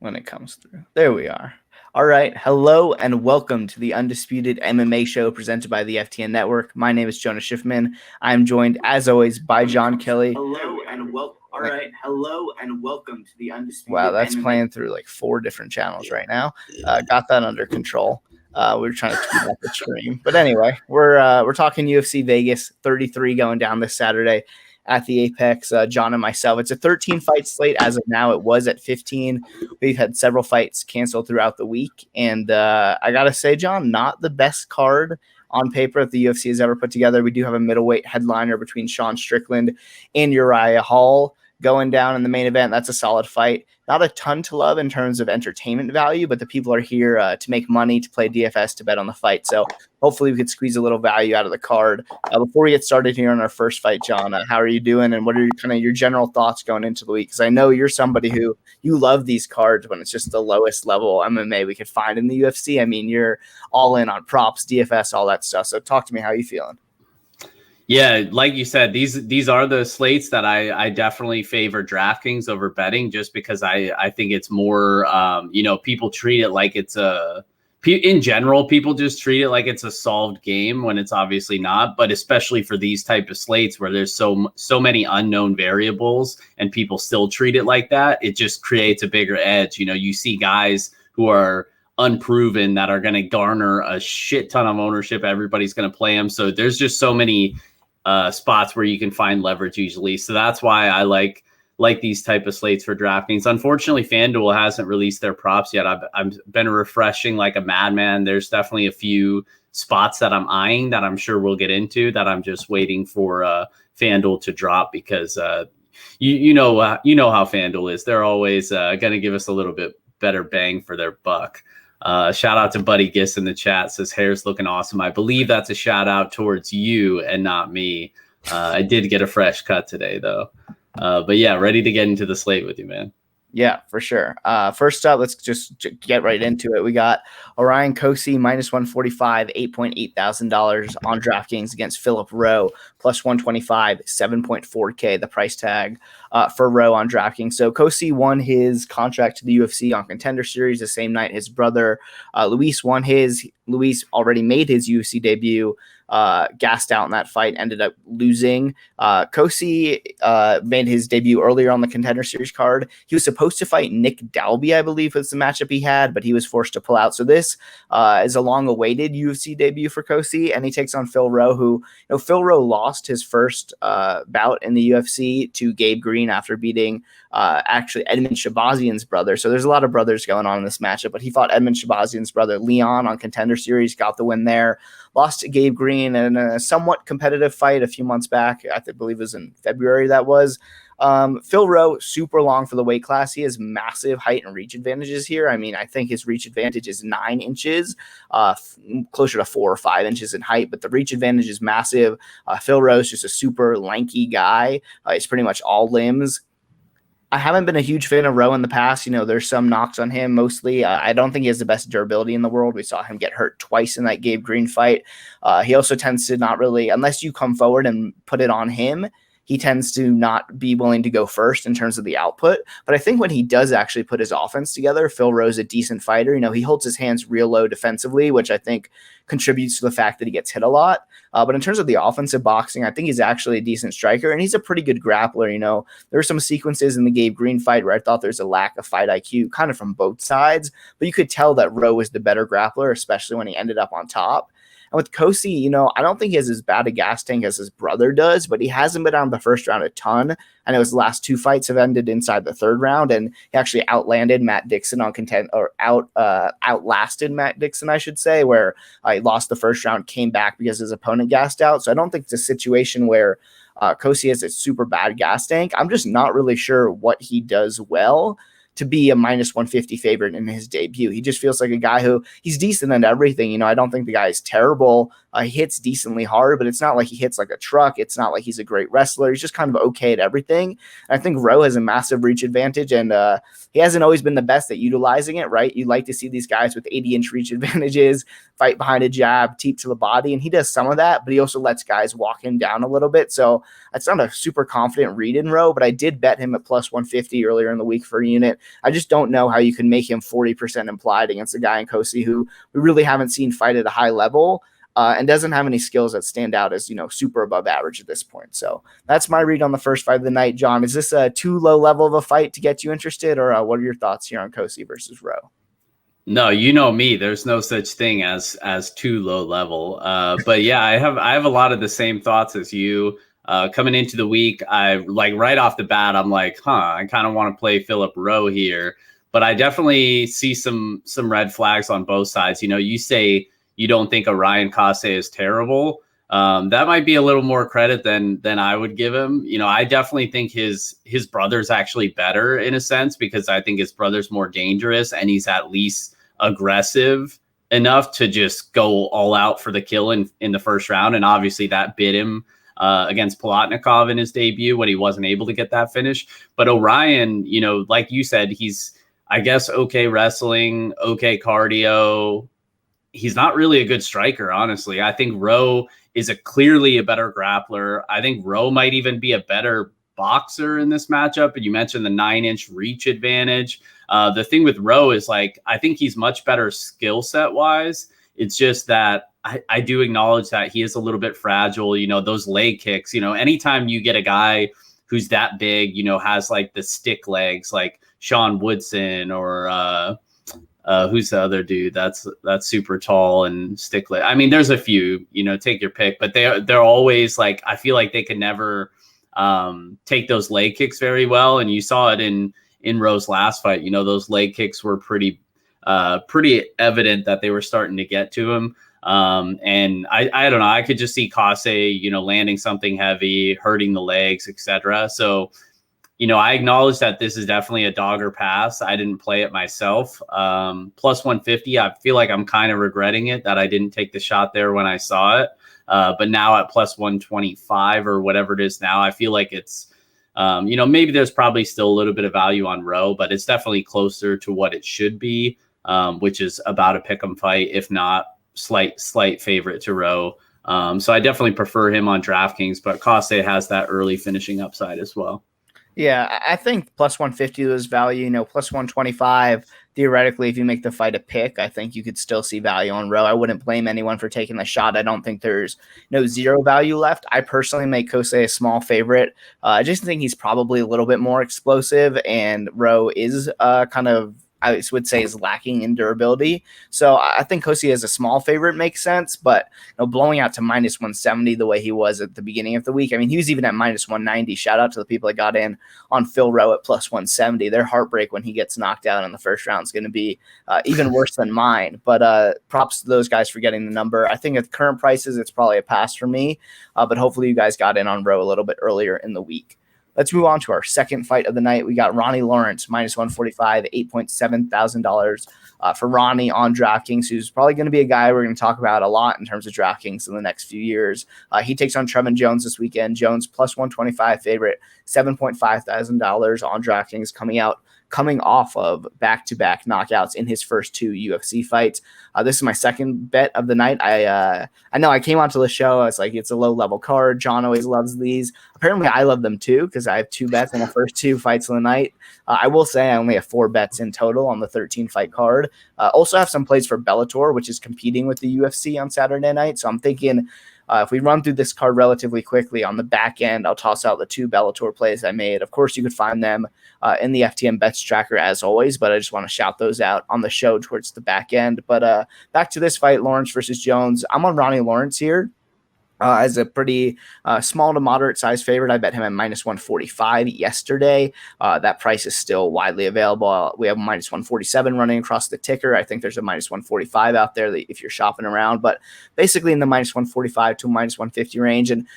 when it comes through. There we are. All right. Hello and welcome to the Undisputed MMA show presented by the FTN Network. My name is Jonah Shiffman. I'm joined, as always, by John Kelly. Hello and welcome. All right. Hello and welcome to the Undisputed Wow, that's MMA. playing through like 4 different channels right now. Got that under control. We were trying to tweet out the stream. But anyway, we're talking UFC Vegas 33 going down this Saturday at the Apex, John and myself. It's a 13-fight slate as of now. It was at 15. We've had several fights canceled throughout the week. And I got to say, John, not the best card on paper that the UFC has ever put together. We do have a middleweight headliner between Sean Strickland and Uriah Hall going down in the main event. That's a solid fight. Not a ton to love in terms of entertainment value, but the people are here to make money, to play DFS, to bet on the fight. So hopefully we could squeeze a little value out of the card. Before we get started here on our first fight, John, how are you doing? And what are your general thoughts going into the week? Because I know you're somebody who you love these cards when it's just the lowest level MMA we could find in the UFC. I mean, you're all in on props, DFS, all that stuff. So talk to me. How are you feeling? Yeah, like you said, these are the slates that I definitely favor Draftkings over betting, just because I think it's more, people treat it like it's in general, people just treat it like it's a solved game when it's obviously not. But especially for these type of slates where there's so many unknown variables and people still treat it like that, it just creates a bigger edge. You know, you see guys who are unproven that are going to garner a shit ton of ownership. Everybody's going to play them. So there's just so many spots where you can find leverage easily. So that's why I like these type of slates for DraftKings. Unfortunately, FanDuel hasn't released their props yet. I've been refreshing like a madman. There's definitely a few spots that I'm eyeing that I'm sure we'll get into, that I'm just waiting for FanDuel to drop, because you know how FanDuel is. They're always going to give us a little bit better bang for their buck. Shout out to Buddy Giss in the chat, says hair's looking awesome. I believe that's a shout out towards you and not me. I did get a fresh cut today though. But yeah, ready to get into the slate with you, man. Yeah, for sure. First up, let's just get right into it. We got Orion Cosce -145, $8,800 on DraftKings against Philip Rowe, +125, 7.4K, the price tag for Rowe on DraftKings. So Cosce won his contract to the UFC on Contender Series the same night his brother Luis won his. Luis already made his UFC debut, gassed out in that fight, ended up losing. Cosce made his debut earlier on the Contender Series card. He was supposed to fight Nick Dalby, I believe was the matchup he had, but he was forced to pull out. So this is a long-awaited UFC debut for Cosce, and he takes on Phil Rowe, who, Phil Rowe lost his first bout in the UFC to Gabe Green after beating actually Edmund Shabazian's brother. So there's a lot of brothers going on in this matchup, but he fought Edmund Shabazian's brother Leon on Contender Series, got the win there. Lost to Gabe Green in a somewhat competitive fight a few months back. I believe it was in February that was. Phil Rowe, super long for the weight class. He has massive height and reach advantages here. I mean, I think his reach advantage is 9 inches, closer to 4 or 5 inches in height, but the reach advantage is massive. Phil Rowe is just a super lanky guy. He's pretty much all limbs. I haven't been a huge fan of Rowe in the past. There's some knocks on him mostly. I don't think he has the best durability in the world. We saw him get hurt twice in that Gabe Green fight. He also tends to not really, unless you come forward and put it on him, he tends to not be willing to go first in terms of the output. But I think when he does actually put his offense together, Phil Rowe's a decent fighter. He holds his hands real low defensively, which I think contributes to the fact that he gets hit a lot. But in terms of the offensive boxing, I think he's actually a decent striker, and he's a pretty good grappler. There were some sequences in the Gabe Green fight where I thought there's a lack of fight IQ kind of from both sides, but you could tell that Rowe was the better grappler, especially when he ended up on top. And with Cosce, I don't think he has as bad a gas tank as his brother does, but he hasn't been out in the first round a ton. I know his last 2 fights have ended inside the third round, and he actually outlanded Matt Dixon on outlasted Matt Dixon, I should say, where he lost the first round, came back because his opponent gassed out. So I don't think it's a situation where Cosce has a super bad gas tank. I'm just not really sure what he does well to be a -150 favorite in his debut. He just feels like a guy who he's decent at everything. I don't think the guy is terrible. He hits decently hard, but it's not like he hits like a truck. It's not like he's a great wrestler. He's just kind of okay at everything. And I think Rowe has a massive reach advantage, and he hasn't always been the best at utilizing it, right? You like to see these guys with 80-inch reach advantages, fight behind a jab, teep to the body, and he does some of that, but he also lets guys walk him down a little bit. So it's not a super confident read in Rowe, but I did bet him at +150 earlier in the week for a unit. I just don't know how you can make him 40% implied against a guy in Cosce who we really haven't seen fight at a high level. And doesn't have any skills that stand out as, super above average at this point. So that's my read on the first fight of the night. John, is this a too low level of a fight to get you interested, or what are your thoughts here on Cosce versus Rowe? No, you know me. There's no such thing as too low level. But yeah, I have a lot of the same thoughts as you. Coming into the week, I like right off the bat, I'm like, I kind of want to play Philip Rowe here. But I definitely see some red flags on both sides. You say you don't think Orion Cosce is terrible. That might be a little more credit than I would give him. I definitely think his brother's actually better in a sense, because I think his brother's more dangerous and he's at least aggressive enough to just go all out for the kill in the first round. And obviously that bit him against Palatnikov in his debut when he wasn't able to get that finish. But Orion, like you said, he's, I guess, okay wrestling, okay cardio. He's not really a good striker, honestly. I think Rowe is clearly a better grappler. I think Rowe might even be a better boxer in this matchup. And you mentioned the 9-inch reach advantage. The thing with Rowe is, like, I think he's much better skill set wise. It's just that I do acknowledge that he is a little bit fragile. Those leg kicks, anytime you get a guy who's that big, has like the stick legs, like Sean Woodson or, who's the other dude that's super tall and stick leg? I mean, there's a few, take your pick, but they're always like, I feel like they could never take those leg kicks very well. And you saw it in Rowe's last fight. Those leg kicks were pretty evident that they were starting to get to him. And I don't know, I could just see Cosce, landing something heavy, hurting the legs, etc. So, I acknowledge that this is definitely a dogger pass. I didn't play it myself. Plus 150, I feel like I'm kind of regretting it that I didn't take the shot there when I saw it. But now at plus 125 or whatever it is now, I feel like it's, maybe there's probably still a little bit of value on Rowe, but it's definitely closer to what it should be, which is about a pick'em fight, if not slight favorite to Rowe. So I definitely prefer him on DraftKings, but Cosce has that early finishing upside as well. Yeah, I think plus 150 is value. Plus 125, theoretically, if you make the fight a pick, I think you could still see value on Rowe. I wouldn't blame anyone for taking the shot. I don't think there's zero value left. I personally make Cosce a small favorite. I just think he's probably a little bit more explosive, and Rowe is kind of, I would say, is lacking in durability. So I think Cosce as a small favorite makes sense, but blowing out to minus 170 the way he was at the beginning of the week. I mean, he was even at minus 190. Shout out to the people that got in on Phil Rowe at plus 170. Their heartbreak when he gets knocked out in the first round is going to be even worse than mine. But props to those guys for getting the number. I think at current prices, it's probably a pass for me. But hopefully you guys got in on Rowe a little bit earlier in the week. Let's move on to our second fight of the night. We got Ronnie Lawrence, minus 145, $8.7 thousand for Ronnie on DraftKings, who's probably going to be a guy we're going to talk about a lot in terms of DraftKings in the next few years. He takes on Trevin Jones this weekend. Jones plus 125 favorite, $7.5 thousand on DraftKings, coming off of back-to-back knockouts in his first two UFC fights. This is my second bet of the night. I know I came onto the show. I was like, it's a low-level card. John always loves these. Apparently, I love them too because I have two bets on the first two fights of the night. I will say I only have 4 bets in total on the 13-fight card. Also have some plays for Bellator, which is competing with the UFC on Saturday night. So I'm thinking if we run through this card relatively quickly on the back end, I'll toss out the 2 Bellator plays I made. Of course, you could find them in the FTM bets tracker as always, but I just want to shout those out on the show towards the back end. But back to this fight, Lawrence versus Jones. I'm on Ronnie Lawrence here. As a pretty small to moderate size favorite. I bet him at minus 145 yesterday. That price is still widely available. We have minus 147 running across the ticker. I think there's a minus 145 out there if you're shopping around, but basically in the minus 145 to minus 150 range. And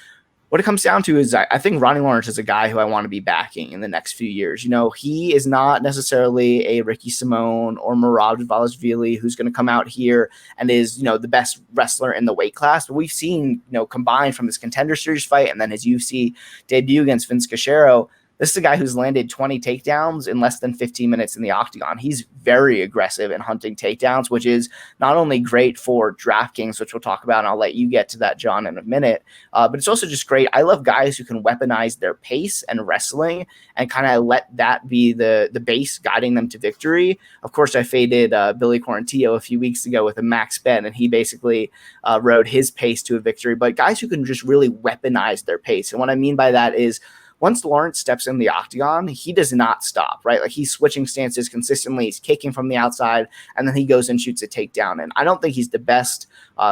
what it comes down to is I think Ronnie Lawrence is a guy who I want to be backing in the next few years. He is not necessarily a Ricky Simone or Murad Valasvili who's going to come out here and is, the best wrestler in the weight class. But we've seen, combined from his Contender Series fight and then his UFC debut against Vince Cachero, This is a guy who's landed 20 takedowns in less than 15 minutes in the octagon. He's very aggressive in hunting takedowns, which is not only great for DraftKings, which we'll talk about, and I'll let you get to that, Jon, in a minute, but it's also just great. I love guys who can weaponize their pace and wrestling and kind of let that be the base guiding them to victory. Of course, I faded Billy Quarantillo a few weeks ago with a max bet, and he basically rode his pace to a victory. But guys who can just really weaponize their pace. And what I mean by that is, once Lawrence steps in the octagon, he does not stop, right? Like, he's switching stances consistently. He's kicking from the outside, and then he goes and shoots a takedown. And I don't think he's the best,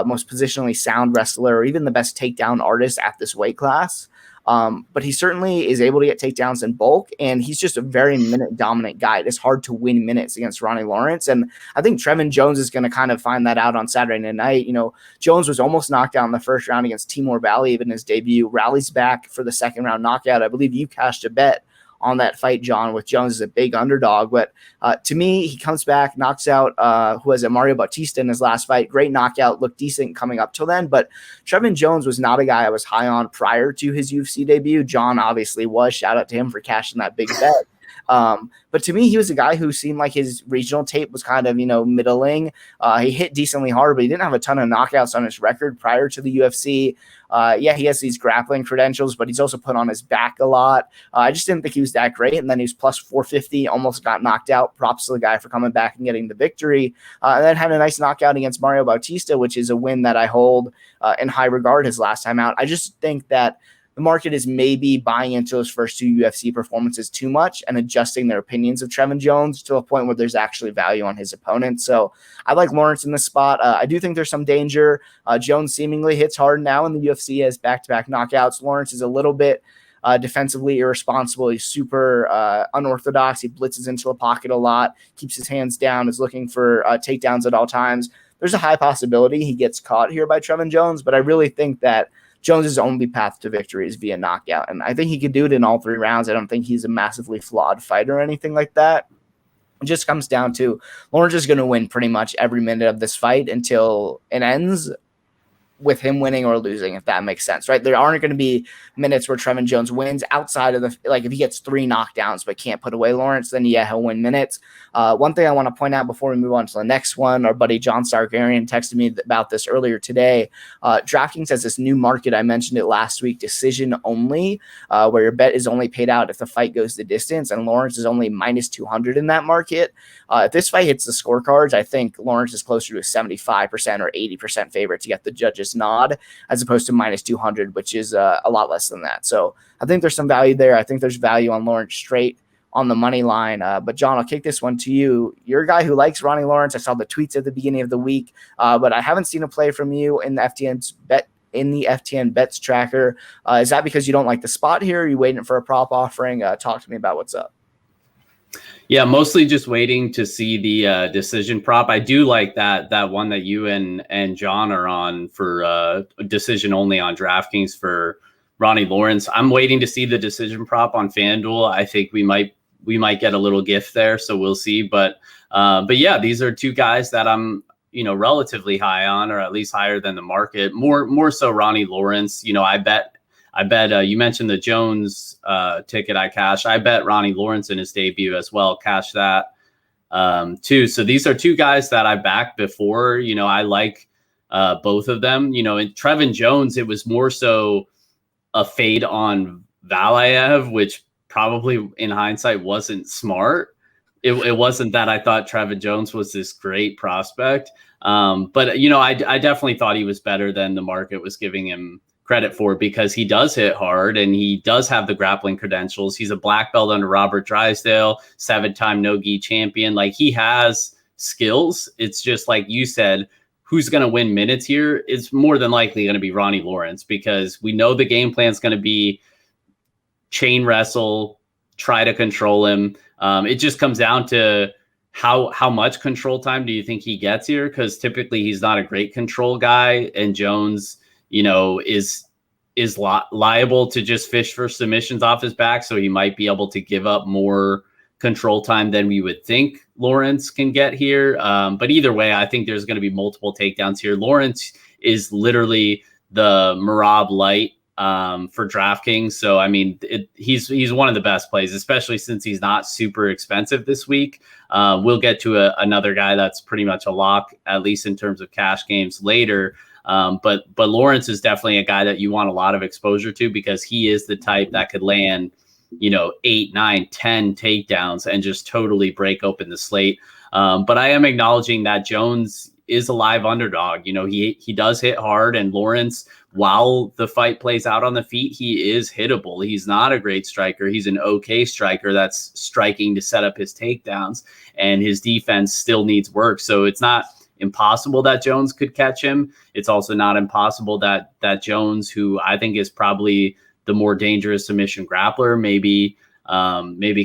most positionally sound wrestler or even the best takedown artist at this weight class. But he certainly is able to get takedowns in bulk, and he's just a very minute-dominant guy. It's hard to win minutes against Ronnie Lawrence, and I think Trevin Jones is going to kind of find that out on Saturday night. Jones was almost knocked out in the first round against Timur Valiev in his debut, rallies back for the second-round knockout. I believe you cashed a bet on that fight, Jon, with Jones as a big underdog. But to me, he comes back, knocks out Mario Bautista in his last fight. Great knockout, looked decent coming up till then. But Trevin Jones was not a guy I was high on prior to his UFC debut. Jon obviously was. Shout out to him for cashing that big bet. But to me, he was a guy who seemed like his regional tape was kind of, middling. He hit decently hard, but he didn't have a ton of knockouts on his record prior to the UFC. He has these grappling credentials, but he's also put on his back a lot. I just didn't think he was that great. And then he was plus 450, almost got knocked out. Props to the guy for coming back and getting the victory. And then had a nice knockout against Mario Bautista, which is a win that I hold in high regard his last time out. I just think that the market is maybe buying into those first two UFC performances too much and adjusting their opinions of Trevin Jones to a point where there's actually value on his opponent. So I like Lawrence in this spot. I do think there's some danger. Jones seemingly hits hard now in the UFC, has back-to-back knockouts. Lawrence is a little bit defensively irresponsible. He's super unorthodox. He blitzes into the pocket a lot, keeps his hands down, is looking for takedowns at all times. There's a high possibility he gets caught here by Trevin Jones, but I really think that Jones's only path to victory is via knockout. And I think he could do it in all three rounds. I don't think he's a massively flawed fighter or anything like that. It just comes down to Lawrence is going to win pretty much every minute of this fight until it ends with him winning or losing, if that makes sense, right? There aren't going to be minutes where Trevin Jones wins outside of if he gets 3 knockdowns but can't put away Lawrence, then he'll win minutes. One thing I want to point out before we move on to the next one, our buddy John Stargarian texted me about this earlier today. DraftKings has this new market. I mentioned it last week, decision only, where your bet is only paid out if the fight goes the distance, and Lawrence is only minus 200 in that market. If this fight hits the scorecards, I think Lawrence is closer to a 75% or 80% favorite to get the judges nod, as opposed to minus 200, which is a lot less than that. So I think there's some value there. I think there's value on Lawrence straight on the money line. But Jon, I'll kick this one to you. You're a guy who likes Ronnie Lawrence. I saw the tweets at the beginning of the week, but I haven't seen a play from you in the FTN bets tracker. Is that because you don't like the spot here? Are you waiting for a prop offering? Talk to me about what's up. Yeah, mostly just waiting to see the decision prop. I do like that one that you and Jon are on for decision only on DraftKings for Ronnie Lawrence. I'm waiting to see the decision prop on FanDuel. I think we might get a little gift there, so we'll see. But yeah, these are two guys that I'm relatively high on, or at least higher than the market. More so Ronnie Lawrence. I bet you mentioned the Jones ticket I cashed. I bet Ronnie Lawrence in his debut as well. Cash that too. So these are two guys that I backed before. I like both of them. In Trevin Jones, it was more so a fade on Valiev, which probably in hindsight wasn't smart. It wasn't that I thought Trevin Jones was this great prospect. But I definitely thought he was better than the market was giving him credit for, because he does hit hard and he does have the grappling credentials. He's a black belt under Robert Drysdale, 7-time no-gi champion. Like, he has skills. It's just like you said, who's going to win minutes here is more than likely going to be Ronnie Lawrence, because we know the game plan is going to be chain wrestle, try to control him. It just comes down to how much control time do you think he gets here? Because typically he's not a great control guy, and Jones is liable to just fish for submissions off his back. So he might be able to give up more control time than we would think Lawrence can get here. But either way, I think there's going to be multiple takedowns here. Lawrence is literally the Merab light for DraftKings. So, I mean, he's one of the best plays, especially since he's not super expensive this week. We'll get to another guy that's pretty much a lock, at least in terms of cash games later. But Lawrence is definitely a guy that you want a lot of exposure to because he is the type that could land, 8, 9, 10 takedowns and just totally break open the slate. But I am acknowledging that Jones is a live underdog. He does hit hard, and Lawrence, while the fight plays out on the feet, he is hittable. He's not a great striker. He's an okay striker that's striking to set up his takedowns, and his defense still needs work. So it's not impossible that Jones could catch him. It's also not impossible that Jones, who I think is probably the more dangerous submission grappler, maybe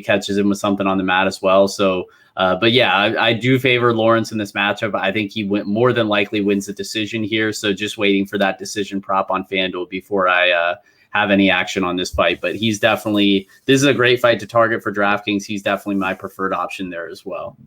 catches him with something on the mat as well. So, but yeah, I do favor Lawrence in this matchup. I think he more than likely wins the decision here. So just waiting for that decision prop on FanDuel before I have any action on this fight. But this is a great fight to target for DraftKings. He's definitely my preferred option there as well.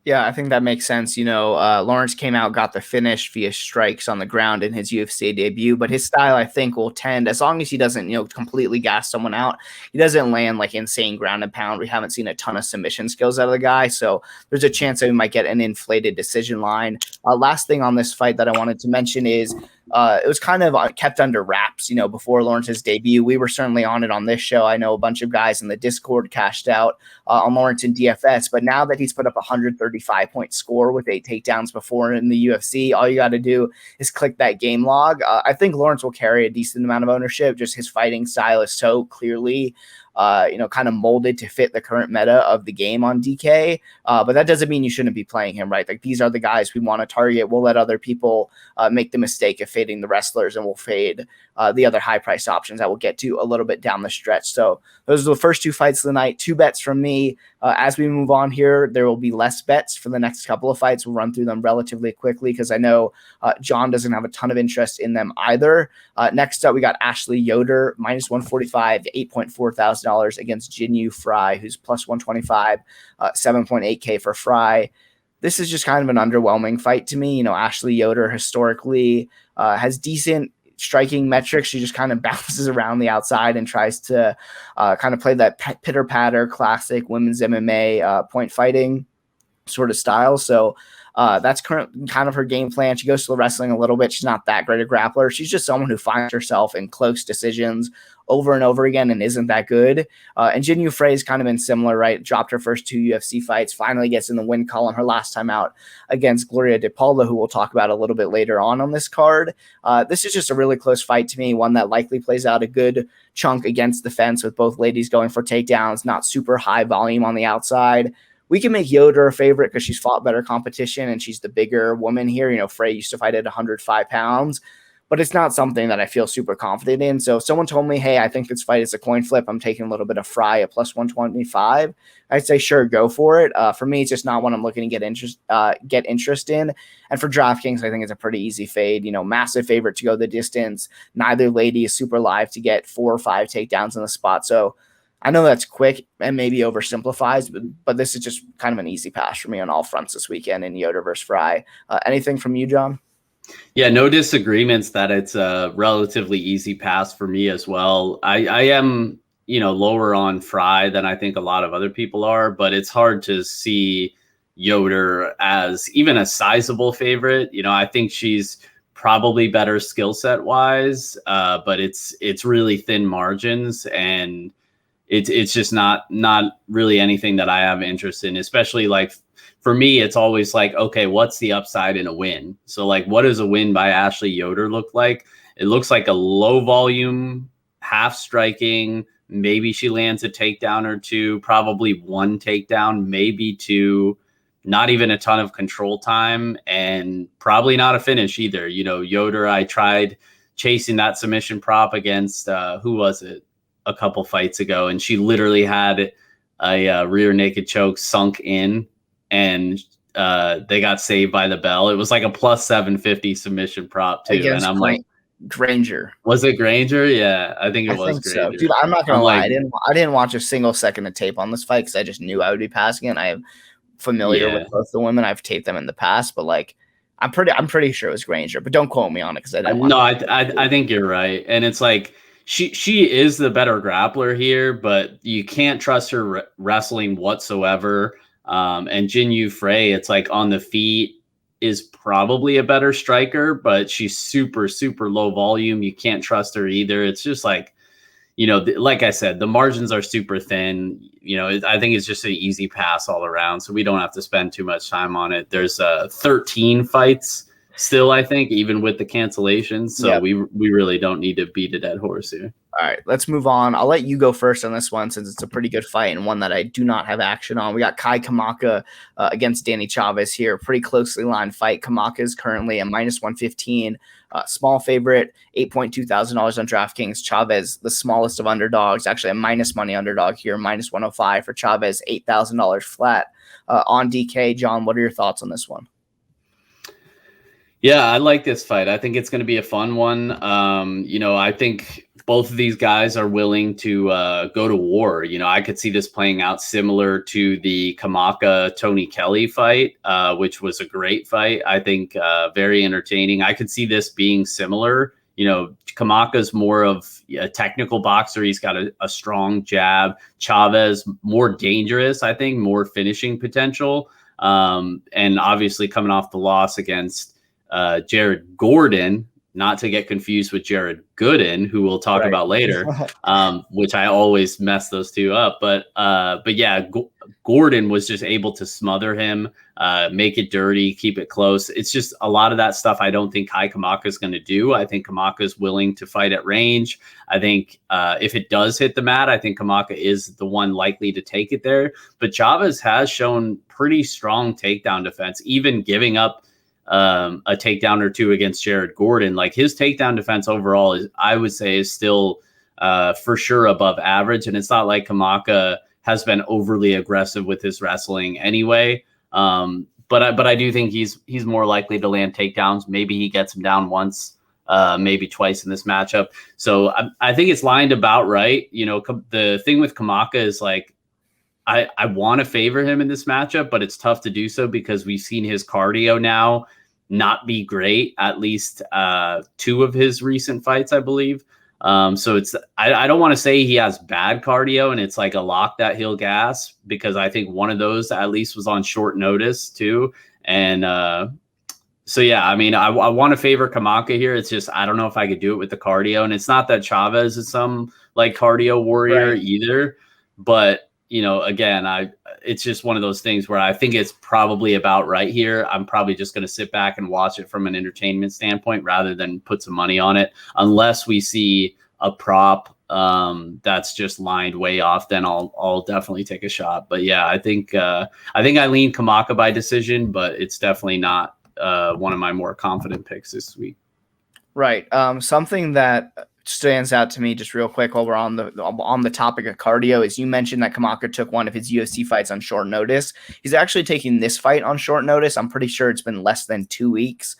Yeah, I think that makes sense. Lawrence came out, got the finish via strikes on the ground in his UFC debut, but his style, I think, will tend, as long as he doesn't, completely gas someone out, he doesn't land like insane ground and pound. We haven't seen a ton of submission skills out of the guy, so there's a chance that we might get an inflated decision line. Last thing on this fight that I wanted to mention is it was kind of kept under wraps, before Lawrence's debut. We were certainly on it on this show. I know a bunch of guys in the Discord cashed out on Lawrence in DFS, but now that he's put up a 135-point score with 8 takedowns before in the UFC, all you got to do is click that game log. I think Lawrence will carry a decent amount of ownership. Just his fighting style is so clearly kind of molded to fit the current meta of the game on DK. But that doesn't mean you shouldn't be playing him, right? Like, these are the guys we want to target. We'll let other people make the mistake of fading the wrestlers, and we'll fade the other high-priced options that we'll get to a little bit down the stretch. So those are the first 2 fights of the night. 2 bets from me. As we move on here, there will be less bets for the next couple of fights. We'll run through them relatively quickly because I know Jon doesn't have a ton of interest in them either. Next up, we got Ashley Yoder, minus 145, $8.4 thousand against Jinh Frey, who's plus 125, 7.8K for Frey. This is just kind of an underwhelming fight to me. Ashley Yoder historically has decent striking metrics. She just kind of bounces around the outside and tries to kind of play that pitter-patter classic women's MMA point fighting sort of style. So that's kind of her game plan. She goes to the wrestling a little bit. She's not that great a grappler. She's just someone who finds herself in close decisions over and over again and isn't that good. And Jinh Frey's kind of been similar, right? Dropped her first 2 UFC fights, finally gets in the win column her last time out against Gloria De Paula, who we'll talk about a little bit later on this card. This is just a really close fight to me, one that likely plays out a good chunk against the fence with both ladies going for takedowns, not super high volume on the outside. We can make Yoder a favorite because she's fought better competition and she's the bigger woman here. Frey used to fight at 105 pounds, but it's not something that I feel super confident in. So if someone told me, hey, I think this fight is a coin flip, I'm taking a little bit of Frey at plus 125, I'd say, sure, go for it. For me, it's just not one I'm looking to get interest in. And for DraftKings, I think it's a pretty easy fade. Massive favorite to go the distance. Neither lady is super live to get 4 or 5 takedowns in the spot. So I know that's quick and maybe oversimplifies, but this is just kind of an easy pass for me on all fronts this weekend in Yoder versus Frey. Anything from you, Jon? Yeah, no disagreements that it's a relatively easy pass for me as well. I am, lower on Frey than I think a lot of other people are, but it's hard to see Yoder as even a sizable favorite. I think she's probably better skill set wise, but it's really thin margins, and it's just not really anything that I have interest in, especially like for me, it's always like, okay, what's the upside in a win? So like, what does a win by Ashley Yoder look like? It looks like a low volume, half striking. Maybe she lands a takedown or 2, probably 1 takedown, maybe 2, not even a ton of control time, and probably not a finish either. Yoder, I tried chasing that submission prop against, who was it? A couple fights ago, and she literally had a rear naked choke sunk in, and they got saved by the bell. It was like a plus 750 submission prop too. Against and I'm like, Granger. Was it Granger? Yeah, I think it was Granger. So. Dude, I'm not gonna lie. I didn't watch a single second of tape on this fight because I just knew I would be passing it. I am familiar with both the women. I've taped them in the past, but like, I'm pretty sure it was Granger. But don't quote me on it because I didn't. No, I think you're right, and it's like, she is the better grappler here, but you can't trust her wrestling whatsoever. And Jinh Frey, it's like on the feet is probably a better striker, but she's super, super low volume. You can't trust her either. It's just like, like I said, the margins are super thin. I think it's just an easy pass all around. So we don't have to spend too much time on it. There's 13 fights still, I think, even with the cancellations. So we really don't need to beat a dead horse here. All right, let's move on. I'll let you go first on this one since it's a pretty good fight and one that I do not have action on. We got Kamaka against Danny Chavez here. Pretty closely lined fight. Kamaka is currently a -115. Small favorite, $8,200 on DraftKings. Chavez, the smallest of underdogs, actually a minus money underdog here, -105 for Chavez, $8,000 flat. On DK, John, what are your thoughts on this one? Yeah, I like this fight. I think it's going to be a fun one. I think both of these guys are willing to go to war. I could see this playing out similar to the Kamaka Tony Kelly fight, which was a great fight. I think very entertaining. I could see this being similar. Kamaka's more of a technical boxer. He's got a strong jab. Chavez, more dangerous, I think, more finishing potential. And obviously coming off the loss against Jared Gordon, not to get confused with Jared Gooden, who we'll talk about later, which I always mess those two up. But yeah, Gordon was just able to smother him, make it dirty, keep it close. It's just a lot of that stuff I don't think Kamaka is going to do. I think Kamaka is willing to fight at range. I think if it does hit the mat, I think Kamaka is the one likely to take it there. But Chavez has shown pretty strong takedown defense, even giving up a takedown or two against Jared Gordon. Like his takedown defense overall is, I would say, is still for sure above average. And it's not like Kamaka has been overly aggressive with his wrestling anyway. But I do think he's more likely to land takedowns. Maybe he gets him down once, maybe twice in this matchup. So I think it's lined about right. The thing with Kamaka is like, I want to favor him in this matchup, but it's tough to do so because we've seen his cardio now not be great, at least two of his recent fights, I believe. So I don't want to say he has bad cardio and it's like a lock that he'll gas, because I think one of those at least was on short notice too. And so, yeah, I mean, I want to favor Kamaka here. It's just, I don't know if I could do it with the cardio. And it's not that Chavez is some like cardio warrior either, but again, it's just one of those things where I think it's probably about right here. I'm probably just going to sit back and watch it from an entertainment standpoint rather than put some money on it. Unless we see a prop that's just lined way off, then I'll definitely take a shot. But yeah, I think I lean Kamaka by decision, but it's definitely not one of my more confident picks this week. Right. Something that stands out to me just real quick while we're on the topic of cardio is you mentioned that Kamaka took one of his UFC fights on short notice. He's actually taking this fight on short notice. I'm pretty sure it's been less than 2 weeks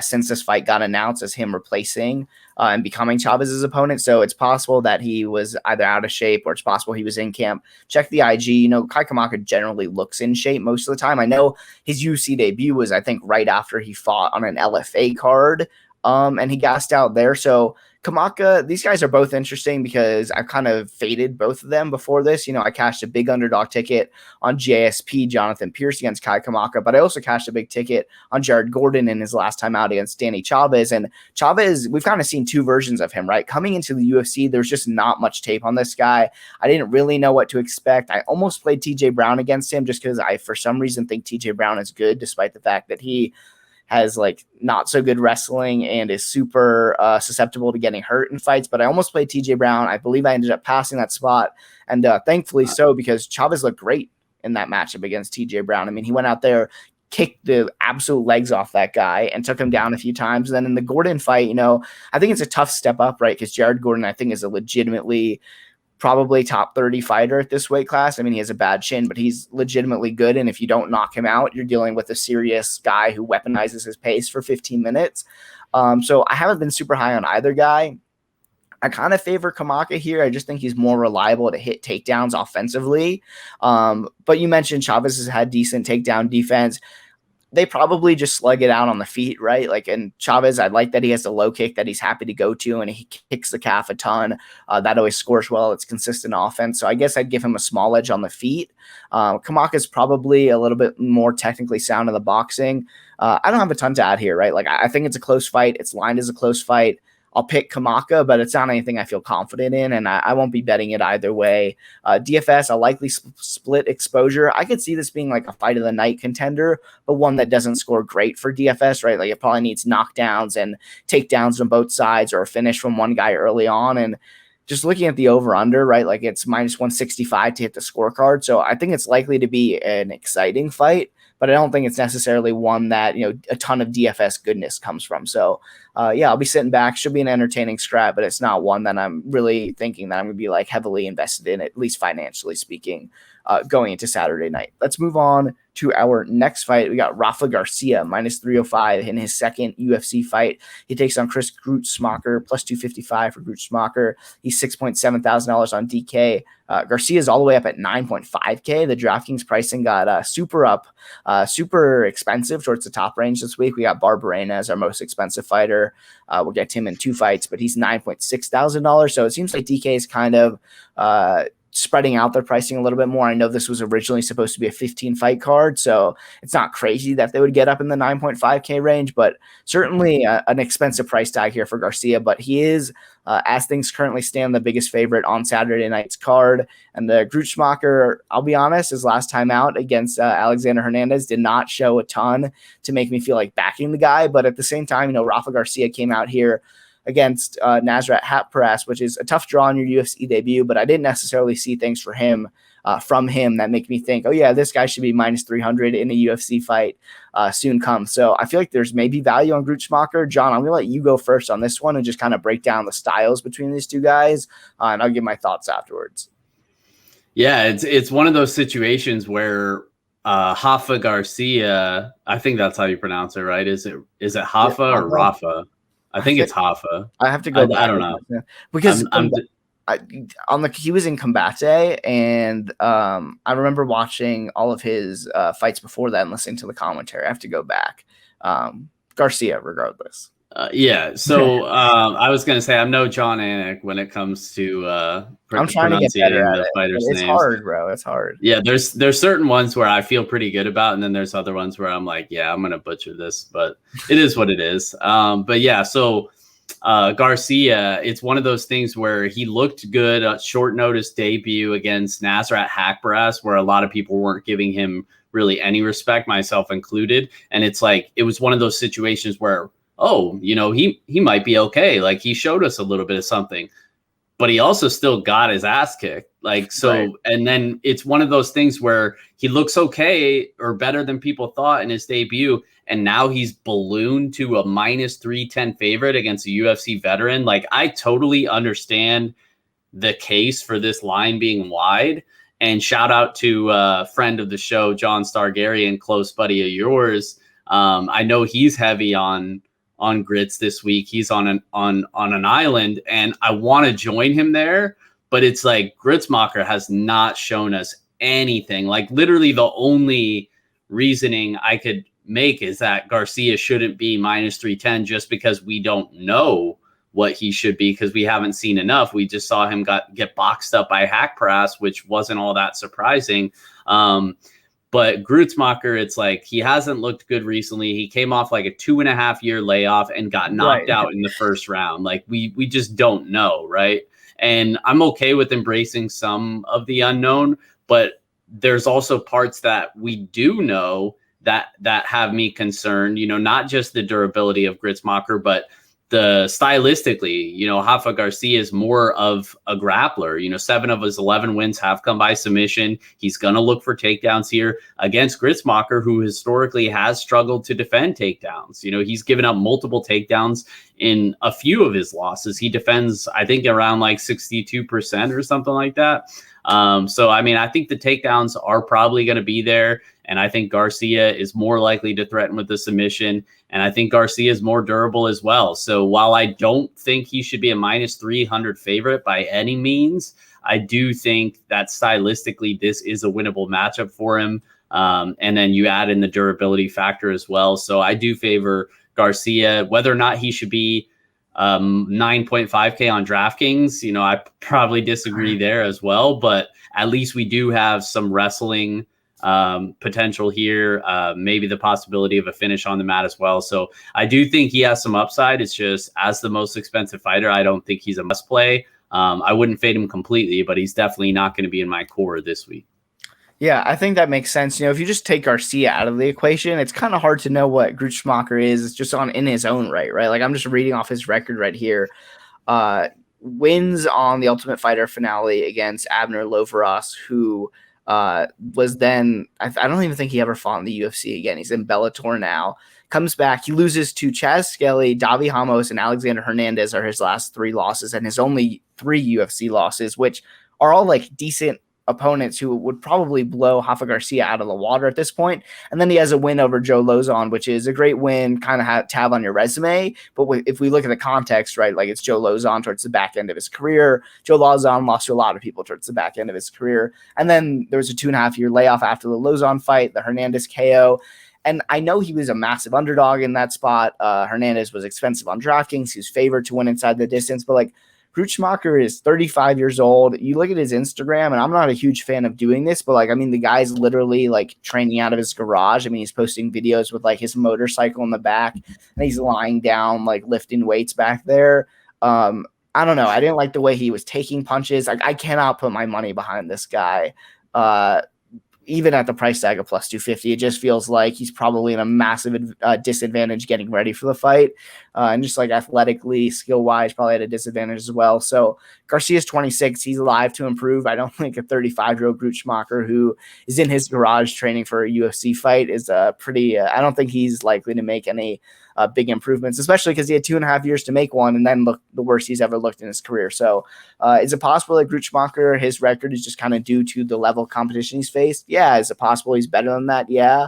since this fight got announced as him replacing and becoming Chavez's opponent. So it's possible that he was either out of shape or it's possible he was in camp. Check the IG. Kai Kamaka generally looks in shape most of the time. I know his UFC debut was, I think, right after he fought on an LFA card and he gassed out there. So Kamaka, these guys are both interesting because I've kind of faded both of them before this. I cashed a big underdog ticket on JSP, Jonathan Pierce against Kai Kamaka, but I also cashed a big ticket on Jared Gordon in his last time out against Danny Chavez. And Chavez, we've kind of seen two versions of him, right? Coming into the UFC, there's just not much tape on this guy. I didn't really know what to expect. I almost played TJ Brown against him just because I, for some reason, think TJ Brown is good, despite the fact that he has like not so good wrestling and is super susceptible to getting hurt in fights. But I almost played TJ Brown. I believe I ended up passing that spot. And thankfully so, because Chavez looked great in that matchup against TJ Brown. I mean, he went out there, kicked the absolute legs off that guy and took him down a few times. And then in the Gordon fight, I think it's a tough step up, right? Because Jared Gordon, I think, is a legitimately probably top 30 fighter at this weight class. I mean, he has a bad chin, but he's legitimately good. And if you don't knock him out, you're dealing with a serious guy who weaponizes his pace for 15 minutes. So I haven't been super high on either guy. I kind of favor Kamaka here. I just think he's more reliable to hit takedowns offensively. But you mentioned Chavez has had decent takedown defense. they probably just slug it out on the feet, right? Like, and Chavez, I like that he has the low kick that he's happy to go to, and he kicks the calf a ton. That always scores well. It's consistent offense. So I guess I'd give him a small edge on the feet. Kamaka is probably a little bit more technically sound in the boxing. I don't have a ton to add here, right? Like, I think it's a close fight. It's lined as a close fight. I'll pick Kamaka, but it's not anything I feel confident in, and I won't be betting it either way. DFS, a likely split exposure. I could see this being like a fight of the night contender, but one that doesn't score great for DFS, right? Like, it probably needs knockdowns and takedowns on both sides or a finish from one guy early on. And just looking at the over-under, right, like it's minus 165 to hit the scorecard. So I think it's likely to be an exciting fight, but I don't think it's necessarily one that, a ton of DFS goodness comes from. So, I'll be sitting back. Should be an entertaining scrap, but it's not one that I'm really thinking that I'm going to be like heavily invested in, at least financially speaking, going into Saturday night. Let's move on to our next fight. We got Rafa Garcia, minus 305 in his second UFC fight. He takes on Chris Gruetzemacher, plus 255 for Gruetzemacher. He's $6,700 on DK. Garcia is all the way up at 9.5K. The DraftKings pricing got super expensive towards the top range this week. We got Barberena as our most expensive fighter. We'll get him in 2 fights, but he's $9,600. So it seems like DK is kind of spreading out their pricing a little bit more. I know this was originally supposed to be a 15-fight card, so it's not crazy that they would get up in the 9.5K range, but certainly an expensive price tag here for Garcia. But he is, as things currently stand, the biggest favorite on Saturday night's card. And the Gruetzemacher, I'll be honest, his last time out against Alexander Hernandez did not show a ton to make me feel like backing the guy. But at the same time, Rafa Garcia came out here against Nasrat Haqparast, which is a tough draw in your UFC debut, but I didn't necessarily see things from him that make me think, oh yeah, this guy should be minus 300 in a UFC fight soon come. So I feel like there's maybe value on Gruetzemacher. John, I'm going to let you go first on this one and just kind of break down the styles between these two guys, and I'll give my thoughts afterwards. Yeah, it's one of those situations where Rafa Garcia, I think that's how you pronounce it, right? Is it Rafa or Rafa? I think it's Rafa. I have to go back. I don't know. Because he was in Combate, and I remember watching all of his fights before that and listening to the commentary. I have to go back. Garcia, regardless. So I was going to say I'm no Jon Anik when it comes to I'm trying to get better at it. It's names. Hard, bro. It's hard. Yeah, there's certain ones where I feel pretty good about, and then there's other ones where I'm like, yeah, I'm going to butcher this, but it is what it is. So Garcia, it's one of those things where he looked good at short notice debut against Nasrat Haqparast, where a lot of people weren't giving him really any respect, myself included. And it's like, it was one of those situations where, he might be okay. Like, he showed us a little bit of something, but he also still got his ass kicked. Like, so, right. And then it's one of those things where he looks okay or better than people thought in his debut. And now he's ballooned to a minus 310 favorite against a UFC veteran. Like, I totally understand the case for this line being wide. And shout out to a friend of the show, John Stargarian, close buddy of yours. I know he's heavy on grits this week. He's on an island, and I want to join him there. But it's like Gruetzemacher has not shown us anything. Like, literally the only reasoning I could make is that Garcia shouldn't be minus 310 just because we don't know what he should be, because we haven't seen enough. We just saw him get boxed up by Haqparast, which wasn't all that surprising. But Gruetzemacher, it's like he hasn't looked good recently. He came off like a 2.5-year layoff and got knocked out in the first round. Like, we just don't know, right? And I'm okay with embracing some of the unknown, but there's also parts that we do know that have me concerned, not just the durability of Gruetzemacher, but the stylistically, Rafa Garcia is more of a grappler. 7 of his 11 wins have come by submission. He's going to look for takedowns here against Gruetzemacher, who historically has struggled to defend takedowns. He's given up multiple takedowns in a few of his losses. He defends, I think, around like 62% or something like that. I think the takedowns are probably going to be there. And I think Garcia is more likely to threaten with the submission. And I think Garcia is more durable as well. So while I don't think he should be a minus 300 favorite by any means, I do think that stylistically this is a winnable matchup for him. And then you add in the durability factor as well. So I do favor Garcia. Whether or not he should be 9.5K on DraftKings, I probably disagree there as well. But at least we do have some wrestling potential here, maybe the possibility of a finish on the mat as well. So I do think he has some upside. It's just, as the most expensive fighter, I don't think he's a must play. I wouldn't fade him completely, but he's definitely not going to be in my core this week. Yeah, I think that makes sense. If you just take Garcia out of the equation, it's kind of hard to know what Gruetzemacher is just in his own right? Like, I'm just reading off his record right here. Wins on the Ultimate Fighter finale against Abner Loveros, who was then, I don't even think he ever fought in the UFC again. He's in Bellator now. Comes back. He loses to Chaz Skelly, Davi Ramos, and Alexander Hernandez are his last 3 losses, and his only 3 UFC losses, which are all like decent opponents who would probably blow Rafa Garcia out of the water at this point. And then he has a win over Joe Lozon, which is a great win, kind of to have on your resume. But if we look at the context, right, like it's Joe Lozon towards the back end of his career. Joe Lozon lost to a lot of people towards the back end of his career. And then there was a 2.5-year layoff after the Lozon fight, the Hernandez KO. And I know he was a massive underdog in that spot. Hernandez was expensive on DraftKings. He was favored to win inside the distance, but like, Gruetzemacher is 35 years old. You look at his Instagram, and I'm not a huge fan of doing this, but the guy's literally like training out of his garage. He's posting videos with like his motorcycle in the back, and he's lying down, like lifting weights back there. I don't know. I didn't like the way he was taking punches. I cannot put my money behind this guy. Even at the price tag of plus 250, it just feels like he's probably in a massive disadvantage getting ready for the fight. And just like athletically, skill-wise, probably at a disadvantage as well. So Garcia's 26. He's alive to improve. I don't think a 35-year-old Gruetzemacher who is in his garage training for a UFC fight is pretty I don't think he's likely to make any big improvements, especially because he had 2.5 years to make one and then look the worst he's ever looked in his career. So is it possible that Gruetzemacher, his record is just kind of due to the level of competition he's faced? Yeah. Is it possible he's better than that? Yeah.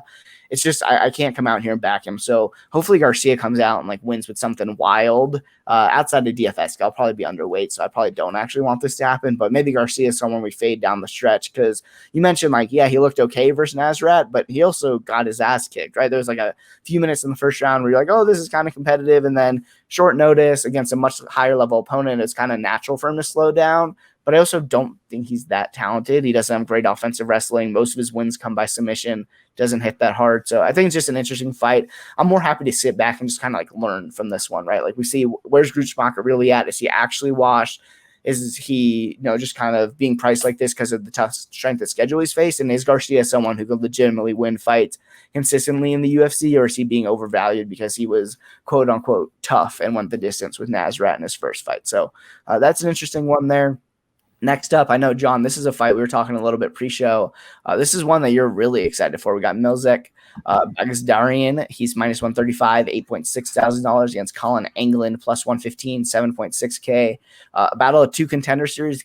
It's just I can't come out here and back him. So hopefully Garcia comes out and like wins with something wild. Outside of DFS, I'll probably be underweight, so I probably don't actually want this to happen. But maybe Garcia is someone we fade down the stretch because you mentioned he looked okay versus Nasrat, but he also got his ass kicked. Right, there was like a few minutes in the first round where you're like, oh, this is kind of competitive, and then short notice against a much higher level opponent, it's kind of natural for him to slow down. But I also don't think he's that talented. He doesn't have great offensive wrestling. Most of his wins come by submission. Doesn't hit that hard. So I think it's just an interesting fight. I'm more happy to sit back and just kind of like learn from this one, right? Like we see where's Gruetzemacher really at? Is he actually washed? Is he, just kind of being priced like this because of the tough strength of schedule he's faced? And is Garcia someone who could legitimately win fights consistently in the UFC, or is he being overvalued because he was quote unquote tough and went the distance with Nasrat in his first fight? So that's an interesting one there. Next up, I know, John, this is a fight we were talking a little bit pre-show. This is one that you're really excited for. We got Melsik, Baghdasaryan. He's minus 135, $8,600 against Collin, Anglin, plus 115, 7.6K. A battle of 2 contender series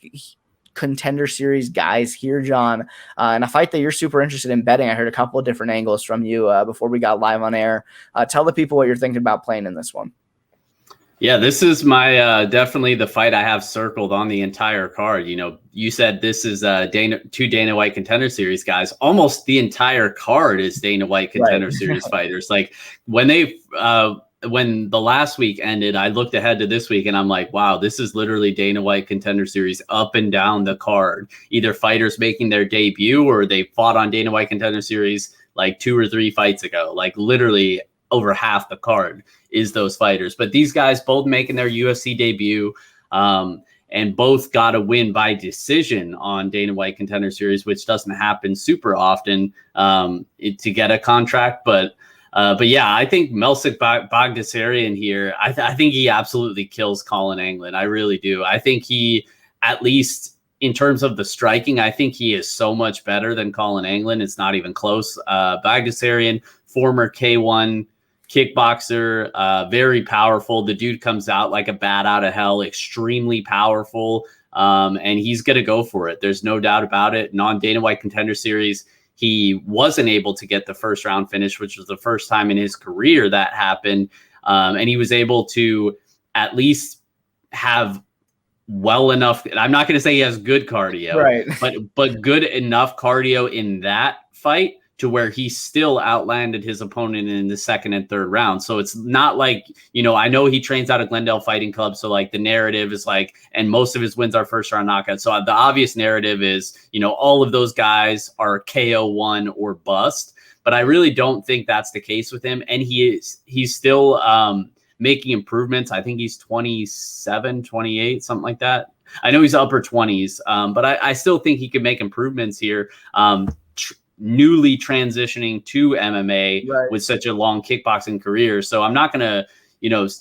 guys here, John. And a fight that you're super interested in betting. I heard a couple of different angles from you before we got live on air. Tell the people what you're thinking about playing in this one. Yeah, this is my definitely the fight I have circled on the entire card. You said this is 2 Dana White Contender Series guys. Almost the entire card is Dana White Contender Series fighters. Like when the last week ended, I looked ahead to this week and I'm like, wow, this is literally Dana White Contender Series up and down the card. Either fighters making their debut or they fought on Dana White Contender Series like 2 or 3 fights ago. Like literally over half the card is those fighters. But these guys both making their UFC debut and both got a win by decision on Dana White Contender Series, which doesn't happen super often to get a contract. But yeah, I think Melsik Baghdasaryan here, I think he absolutely kills Collin Anglin. I really do. I think he, at least in terms of the striking, I think he is so much better than Collin Anglin. It's not even close. Baghdasaryan, former K1 kickboxer, very powerful. The dude comes out like a bat out of hell, extremely powerful, and he's going to go for it. There's no doubt about it. Non-Dana White Contender Series, he wasn't able to get the first round finish, which was the first time in his career that happened, and he was able to at least have well enough. I'm not going to say he has good cardio, right? but good enough cardio in that fight to where he still outlanded his opponent in the second and third round. So it's not like, I know he trains out of Glendale Fighting Club. So like the narrative is like, and most of his wins are first round knockouts. So the obvious narrative is, all of those guys are KO1 or bust, but I really don't think that's the case with him. And he's still making improvements. I think he's 27, 28, something like that. I know he's upper 20s, but I still think he could make improvements here. Newly transitioning to MMA with such a long kickboxing career. So I'm not going to,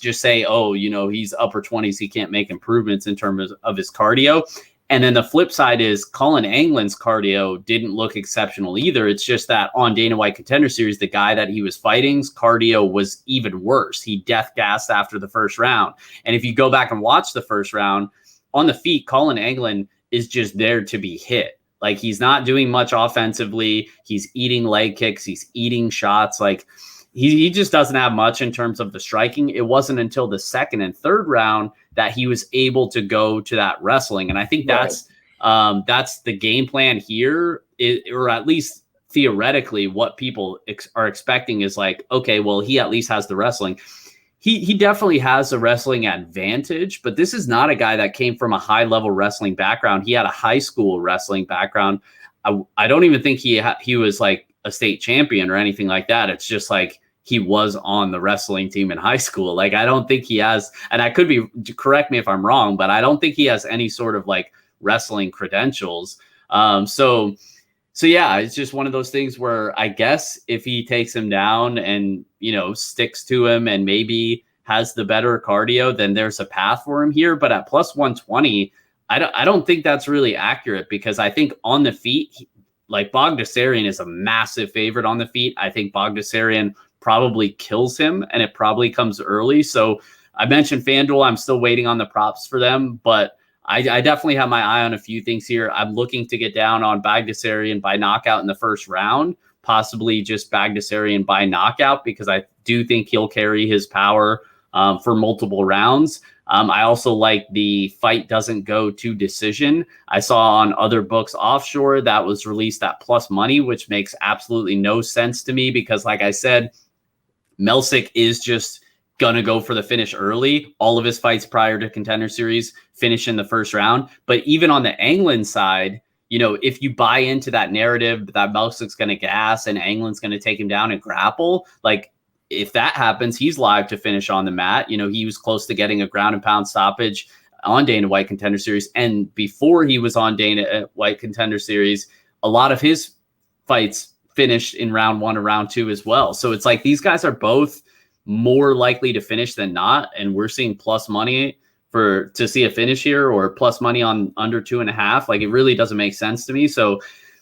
just say, he's upper 20s. He can't make improvements in terms of his cardio. And then the flip side is Collin Anglin's cardio didn't look exceptional either. It's just that on Dana White Contender Series, the guy that he was fighting's cardio was even worse. He death gassed after the first round. And if you go back and watch the first round, on the feet, Collin Anglin is just there to be hit. Like, he's not doing much offensively. He's eating leg kicks. He's eating shots. Like, he just doesn't have much in terms of the striking. It wasn't until the second and third round that he was able to go to that wrestling. And I think that's the game plan here, or at least theoretically what people are expecting is like, okay, well, he at least has the wrestling. He definitely has a wrestling advantage, but this is not a guy that came from a high-level wrestling background. He had a high school wrestling background. I don't even think he was like a state champion or anything like that. It's just like he was on the wrestling team in high school. Like, I don't think he has, and I could be, correct me if I'm wrong, but I don't think he has any sort of like wrestling credentials. So yeah, it's just one of those things where I guess if he takes him down and, sticks to him and maybe has the better cardio, then there's a path for him here. But at plus 120, I don't think that's really accurate, because I think on the feet, like Baghdasaryan is a massive favorite on the feet. I think Baghdasaryan probably kills him, and it probably comes early. So I mentioned FanDuel. I'm still waiting on the props for them, but I definitely have my eye on a few things here. I'm looking to get down on Baghdasaryan by knockout in the first round, possibly just Baghdasaryan by knockout, because I do think he'll carry his power for multiple rounds. I also like the fight doesn't go to decision. I saw on other books offshore that was released at plus money, which makes absolutely no sense to me, because like I said, Melsik is just going to go for the finish early. All of his fights prior to Contender Series finish in the first round. But even on the Anglin side, if you buy into that narrative that Melsik's going to gas and Anglin's going to take him down and grapple, like, if that happens, he's live to finish on the mat. He was close to getting a ground and pound stoppage on Dana White Contender Series. And before he was on Dana White Contender Series, a lot of his fights finished in round 1 or round 2 as well. So it's like these guys are both more likely to finish than not. And we're seeing plus money to see a finish here, or plus money on under 2.5. Like, it really doesn't make sense to me. So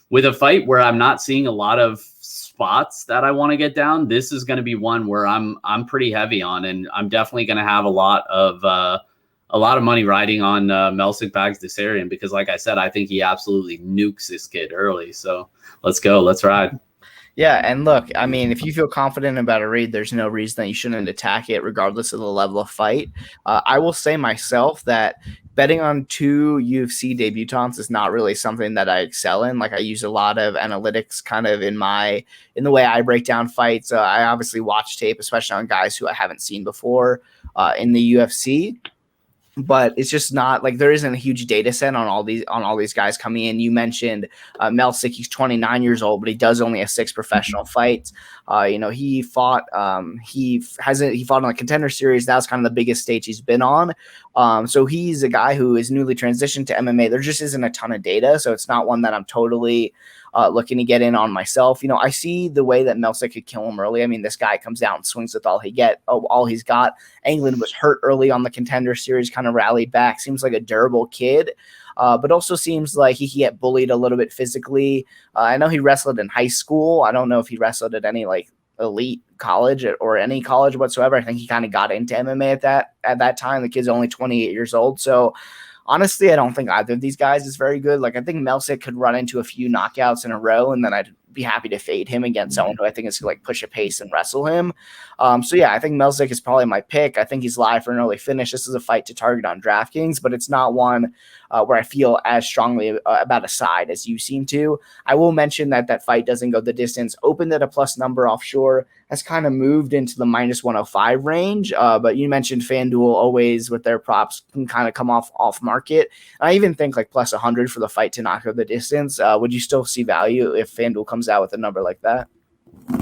with a fight where I'm not seeing a lot of spots that I want to get down, this is going to be one where I'm pretty heavy on, and I'm definitely going to have a lot of money riding on Melsik Baghdasaryan, because like I said, I think he absolutely nukes this kid early. So let's go. Let's ride. Yeah, and look, I mean, if you feel confident about a read, there's no reason that you shouldn't attack it regardless of the level of fight. I will say myself that betting on 2 UFC debutants is not really something that I excel in. Like, I use a lot of analytics kind of in the way I break down fights. I obviously watch tape, especially on guys who I haven't seen before in the UFC. But it's just not like there isn't a huge data set on all these guys coming in. You mentioned Melsik, he's 29 years old, but he does only have 6 professional fights. He fought on the Contender Series. That was kind of the biggest stage he's been on. So he's a guy who is newly transitioned to MMA. There just isn't a ton of data, so it's not one that I'm totally looking to get in on myself. I see the way that Melsik could kill him early. I mean, this guy comes out and swings with all he's got. Anglin was hurt early on the Contender Series, kind of rallied back. Seems like a durable kid, but also seems like he get bullied a little bit physically. I know he wrestled in high school. I don't know if he wrestled at any like elite college or any college whatsoever. I think he kind of got into MMA at that time. The kid's only 28 years old, so honestly, I don't think either of these guys is very good. Like, I think Melsik could run into a few knockouts in a row, and then I'd be happy to fade him against someone who I think is going to like push a pace and wrestle him. So yeah, I think Melsik is probably my pick. I think he's live for an early finish. This is a fight to target on DraftKings, but it's not one where I feel as strongly about a side as you seem to. I will mention that fight doesn't go the distance. Opened at a plus number offshore, has kind of moved into the minus 105 range. But you mentioned FanDuel always with their props can kind of come off market. And I even think like plus 100 for the fight to not go the distance. Would you still see value if FanDuel comes out with a number like that?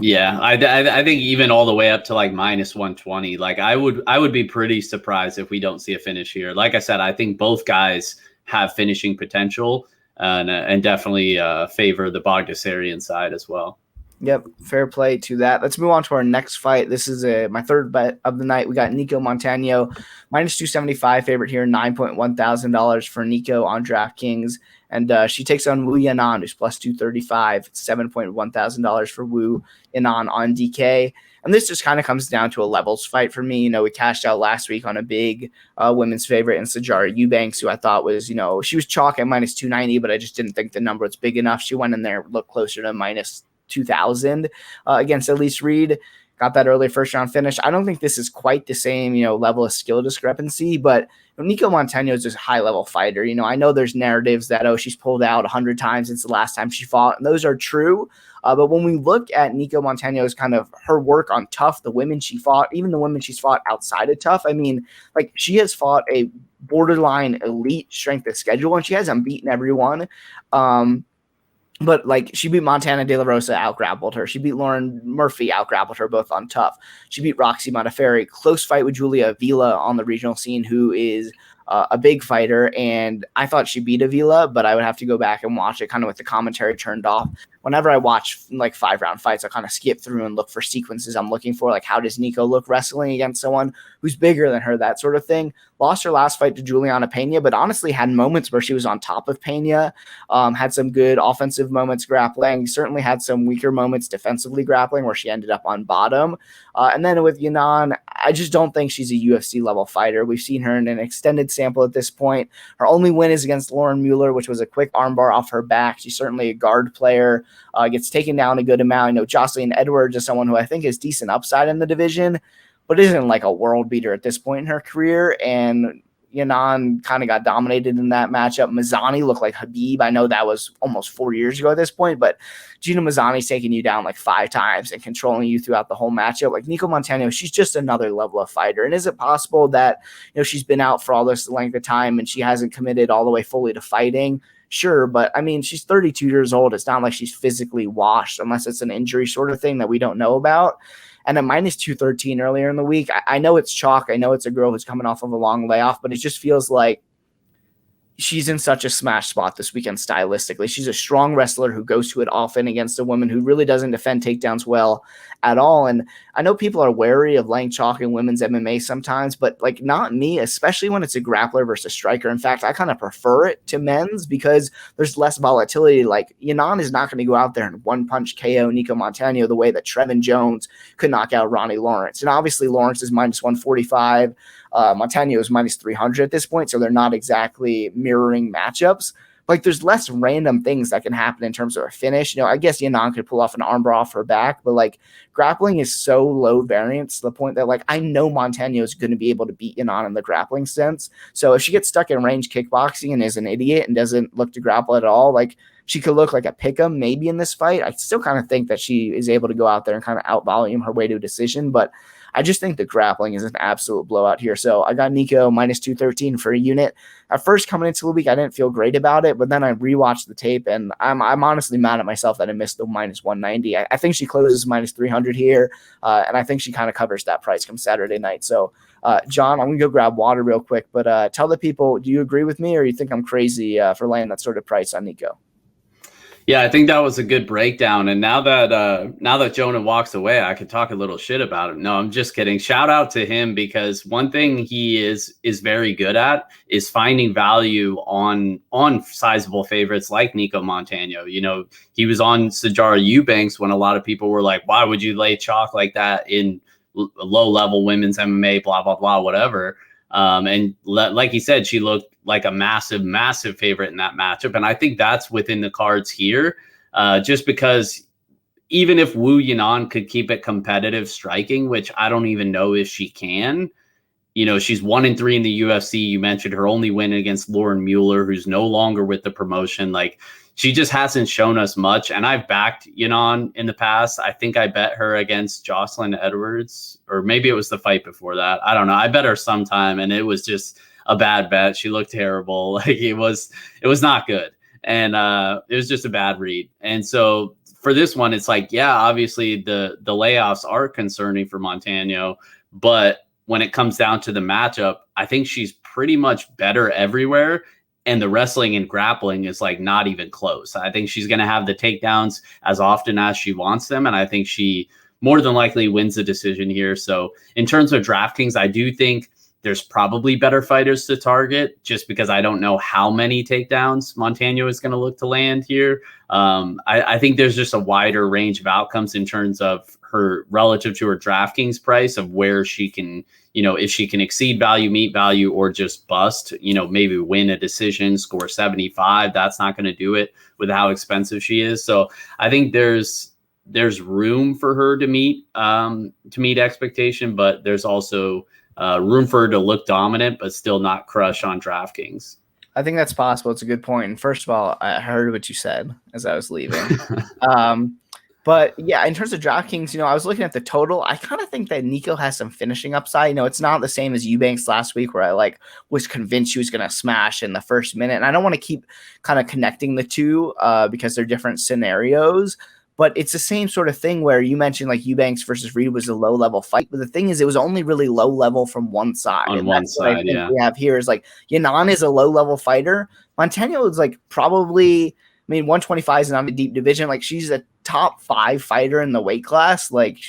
Yeah, I think even all the way up to like minus 120, like I would be pretty surprised if we don't see a finish here. Like I said, I think both guys have finishing potential and definitely favor the Baghdasaryan side as well. Yep, fair play to that. Let's move on to our next fight. This is my third bet of the night. We got Nicco Montano, minus 275 favorite here, $9,100 for Nicco on DraftKings. And she takes on Wu Yanan, who's plus 235, $7,100 for Wu Yanan on DK. And this just kind of comes down to a levels fight for me. We cashed out last week on a big women's favorite in Sijara Eubanks, who I thought was, she was chalk at minus 290, but I just didn't think the number was big enough. She went in there, looked closer to minus 2,000 against Elise Reed. Got that early first round finish. I don't think this is quite the same, level of skill discrepancy, but Nicco Montano is just a high level fighter. I know there's narratives that, she's pulled out 100 times since the last time she fought. And those are true. But when we look at Nicco Montano's kind of her work on tough, the women she fought, even the women she's fought outside of tough, I mean, like she has fought a borderline elite strength of schedule and she hasn't beaten everyone. But like she beat Montana De La Rosa, out-grappled her. She beat Lauren Murphy, out-grappled her both on tough. She beat Roxy Modafferi. Close fight with Julia Avila on the regional scene, who is a big fighter. And I thought she beat Avila, but I would have to go back and watch it kind of with the commentary turned off. Whenever I watch like 5-round fights, I kind of skip through and look for sequences I'm looking for, like how does Nicco look wrestling against someone who's bigger than her, that sort of thing. Lost her last fight to Juliana Pena, but honestly had moments where she was on top of Pena, had some good offensive moments grappling, certainly had some weaker moments defensively grappling where she ended up on bottom. And then with Yanan, I just don't think she's a UFC level fighter. We've seen her in an extended sample at this point. Her only win is against Lauren Mueller, which was a quick armbar off her back. She's certainly a guard player. Gets taken down a good amount. Jocelyn Edwards is someone who I think is decent upside in the division, but isn't like a world beater at this point in her career. And Yanan kind of got dominated in that matchup. Mazzani looked like Habib. I know that was almost 4 years ago at this point, but Gina Mazzani's taking you down like 5 times and controlling you throughout the whole matchup. Like Nicco Montano, she's just another level of fighter. And is it possible that, she's been out for all this length of time and she hasn't committed all the way fully to fighting? Sure, but I mean, she's 32 years old. It's not like she's physically washed unless it's an injury sort of thing that we don't know about. And at minus 213 earlier in the week, I know it's chalk. I know it's a girl who's coming off of a long layoff, but it just feels like she's in such a smash spot this weekend stylistically. She's a strong wrestler who goes to it often against a woman who really doesn't defend takedowns well at all. And I know people are wary of laying chalk in women's MMA sometimes, but like not me, especially when it's a grappler versus striker. In fact, I kind of prefer it to men's because there's less volatility. Like Yanan is not going to go out there and one punch KO Nicco Montano the way that Trevin Jones could knock out Ronnie Lawrence. And obviously Lawrence is minus 145. Montano is minus 300 at this point, so they're not exactly mirroring matchups. Like there's less random things that can happen in terms of a finish. I guess Yanan could pull off an armbar off her back, but like grappling is so low variance to the point that like I know Montano is going to be able to beat Yanan in the grappling sense. So if she gets stuck in range kickboxing and is an idiot and doesn't look to grapple at all, like she could look like a pick'em maybe in this fight. I still kind of think that she is able to go out there and kind of out volume her way to a decision, but I just think the grappling is an absolute blowout here. So I got Nicco minus 213 for a unit. At first coming into the week, I didn't feel great about it, but then I rewatched the tape and I'm honestly mad at myself that I missed the minus 190. I think she closes minus 300 here. And I think she kind of covers that price come Saturday night. So John, I'm going to go grab water real quick, but tell the people, do you agree with me or you think I'm crazy for laying that sort of price on Nicco? Yeah, I think that was a good breakdown. And now that Jonah walks away, I could talk a little shit about him. No, I'm just kidding. Shout out to him because one thing he is very good at is finding value on sizable favorites like Nicco Montano. He was on Sijara Eubanks when a lot of people were like, why would you lay chalk like that in low-level women's MMA, blah, blah, blah, whatever. And like he said, she looked like a massive favorite in that matchup. And I think that's within the cards here, just because even if Wu Yanan could keep it competitive striking, which I don't even know if she can. You know, she's 1-3 in the UFC. You mentioned her only win against Lauren Mueller, who's no longer with the promotion. Like, she just hasn't shown us much. And I've backed Yanan in the past. I think I bet her against Jocelyn Edwards, or maybe it was the fight before that. I don't know. I bet her sometime, and it was just a bad bet. She looked terrible. Like, it was not good. And it was just a bad read. And so for this one, it's like, yeah, obviously the layoffs are concerning for Montano, but when it comes down to the matchup, I think she's pretty much better everywhere. And the wrestling and grappling is like not even close. I think she's going to have the takedowns as often as she wants them. And I think she more than likely wins the decision here. So in terms of DraftKings, I do think there's probably better fighters to target, just because I don't know how many takedowns Montano is going to look to land here. I think there's just a wider range of outcomes in terms of her relative to her DraftKings price of where she can, you know, if she can exceed value, meet value, or just bust, you know, maybe win a decision, score 75. That's not going to do it with how expensive she is. So I think there's room for her to meet expectation, but there's also room for her to look dominant, but still not crush on DraftKings. I think that's possible. It's a good point. And first of all, I heard what you said as I was leaving. But yeah, in terms of DraftKings, you know, I was looking at the total. I kind of think that Nicco has some finishing upside. You know, it's not the same as Eubanks last week, where I was convinced she was going to smash in the first minute. And I don't want to keep kind of connecting the two because they're different scenarios. But it's the same sort of thing where you mentioned like Eubanks versus Reed was a low level fight. But the thing is, it was only really low level from one side. On one side, yeah. We have here is like Yanan is a low level fighter. Montano is like probably, 125 is not a deep division. Like, she's a top 5 fighter in the weight class. Like,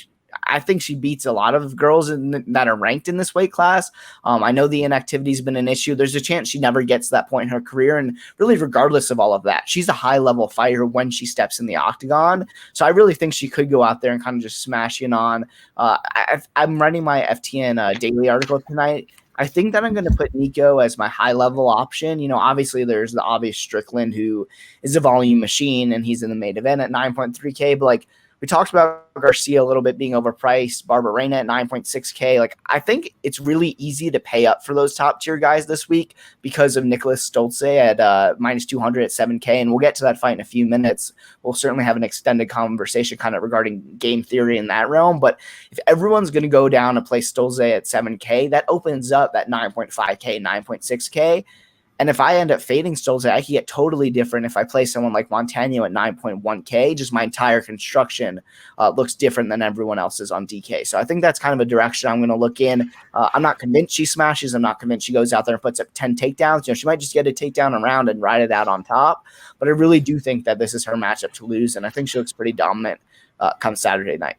I think she beats a lot of girls that are ranked in this weight class. I know the inactivity has been an issue. There's a chance she never gets to that point in her career. And really, regardless of all of that, she's a high-level fighter when she steps in the octagon. So I really think she could go out there and kind of just smash on. I'm writing my FTN daily article tonight. I think that I'm going to put Nicco as my high-level option. You know, obviously there's the obvious Strickland, who is a volume machine, and he's in the main event at 9.3K. But, like, we talked about Garcia a little bit being overpriced, Barberena at 9.6K. Like, I think it's really easy to pay up for those top-tier guys this week because of Nicholas Stolze at minus 200 at 7K. And we'll get to that fight in a few minutes. We'll certainly have an extended conversation kind of regarding game theory in that realm. But if everyone's going to go down and play Stolze at 7K, that opens up that 9.5K, 9.6K. And if I end up fading Stolze, I can get totally different if I play someone like Montano at 9.1K. Just my entire construction looks different than everyone else's on DK. So I think that's kind of a direction I'm going to look in. I'm not convinced she smashes. I'm not convinced she goes out there and puts up 10 takedowns. You know, she might just get a takedown around and ride it out on top. But I really do think that this is her matchup to lose, and I think she looks pretty dominant come Saturday night.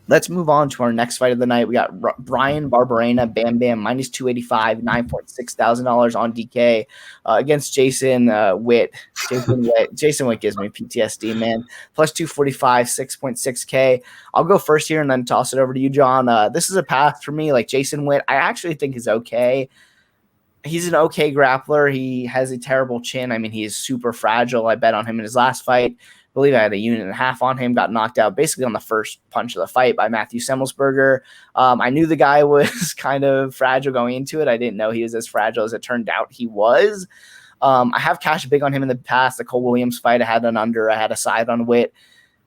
Let's move on to our next fight of the night. We got Bryan Barberena, Bam Bam, minus 285, $9,600 on DK against Jason Witt. Jason Witt gives me PTSD, man. Plus 245, 6.6K. I'll go first here and then toss it over to you, John. This is a path for me. Like, Jason Witt, I actually think is okay. He's an okay grappler. He has a terrible chin. He is super fragile. I bet on him in his last fight. I believe I had a unit and a half on him, got knocked out basically on the first punch of the fight by Matthew Semmelsberger. I knew the guy was kind of fragile going into it. I didn't know he was as fragile as it turned out he was. I have cashed big on him in the past. The Cole Williams fight, I had an under. I had a side on Witt.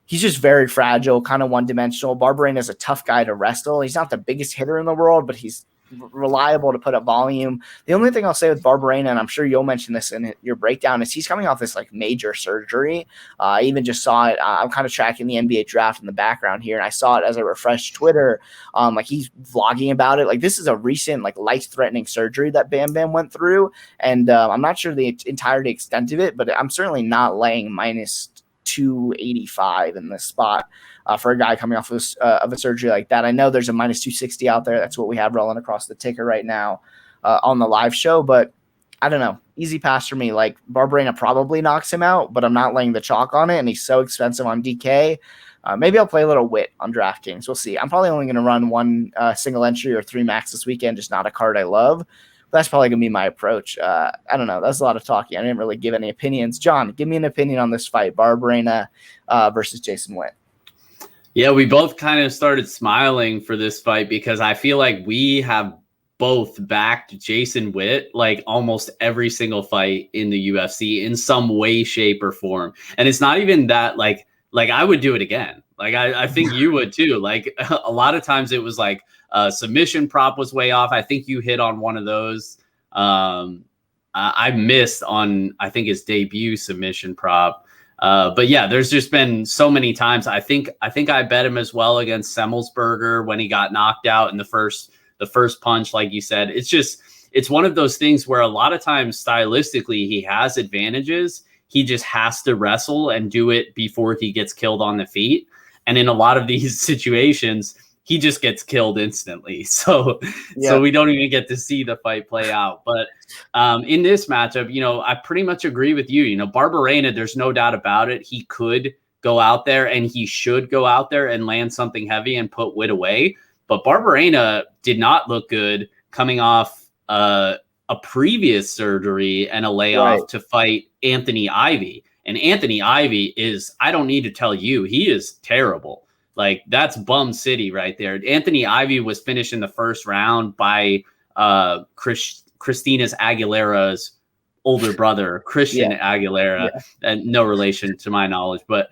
He's just very fragile, kind of one-dimensional. Barberena is a tough guy to wrestle. He's not the biggest hitter in the world, but he's reliable to put up volume. The only thing I'll say with Barberena, and I'm sure you'll mention this in your breakdown, is he's coming off this like major surgery. I even just saw it. I'm kind of tracking the NBA draft in the background here, and I saw it as I refreshed Twitter. Like, he's vlogging about it. Like, this is a recent like life-threatening surgery that Bam Bam went through, and I'm not sure the entirety extent of it, but I'm certainly not laying minus 285 in this spot for a guy coming off of a surgery like that. I know there's a minus 260 out there. That's what we have rolling across the ticker right now on the live show, but I don't know. Easy pass for me. Like, Barberena probably knocks him out, but I'm not laying the chalk on it, and he's so expensive on DK. Maybe I'll play a little Witt on DraftKings. We'll see. I'm probably only going to run one single entry or 3 max this weekend, just not a card I love. That's probably going to be my approach. I don't know. That's a lot of talking. I didn't really give any opinions. John, give me an opinion on this fight, Barberena versus Jason Witt. Yeah, we both kind of started smiling for this fight because I feel like we have both backed Jason Witt like almost every single fight in the UFC in some way, shape, or form. And it's not even that like I would do it again. Like I think you would too. Like a lot of times it was like submission prop was way off. I think you hit on one of those. I missed on I think his debut submission prop. But yeah, there's just been so many times. I think I bet him as well against Semmelsberger when he got knocked out in the first punch, like you said. It's one of those things where a lot of times stylistically he has advantages. He just has to wrestle and do it before he gets killed on the feet. And in a lot of these situations, he just gets killed instantly. So we don't even get to see the fight play out. But in this matchup, I pretty much agree with you. Barberena, there's no doubt about it. He could go out there and he should go out there and land something heavy and put Witt away. But Barberena did not look good coming off a previous surgery and a layoff to fight Anthony Ivy. And Anthony Ivy is, I don't need to tell you, he is terrible. Like, that's bum city right there. Anthony Ivy was finished in the first round by Christina Aguilera's older brother, Christian Aguilera, and no relation to my knowledge. But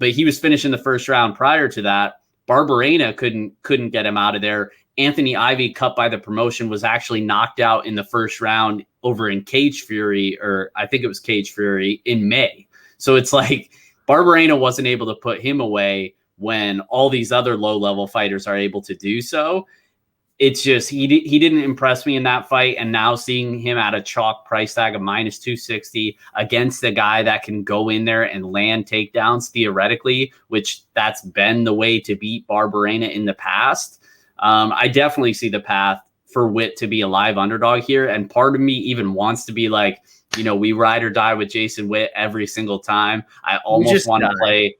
he was finished in the first round. Prior to that, Barberena couldn't get him out of there. Anthony Ivy, cut by the promotion, was actually knocked out in the first round over in Cage Fury, or I think it was Cage Fury, in May. So it's like Barberena wasn't able to put him away when all these other low-level fighters are able to do so. It's just he didn't impress me in that fight, and now seeing him at a chalk price tag of minus 260 against a guy that can go in there and land takedowns theoretically, which that's been the way to beat Barberena in the past. I definitely see the path for Witt to be a live underdog here, and part of me even wants to be like, we ride or die with Jason Witt every single time. I almost want to play.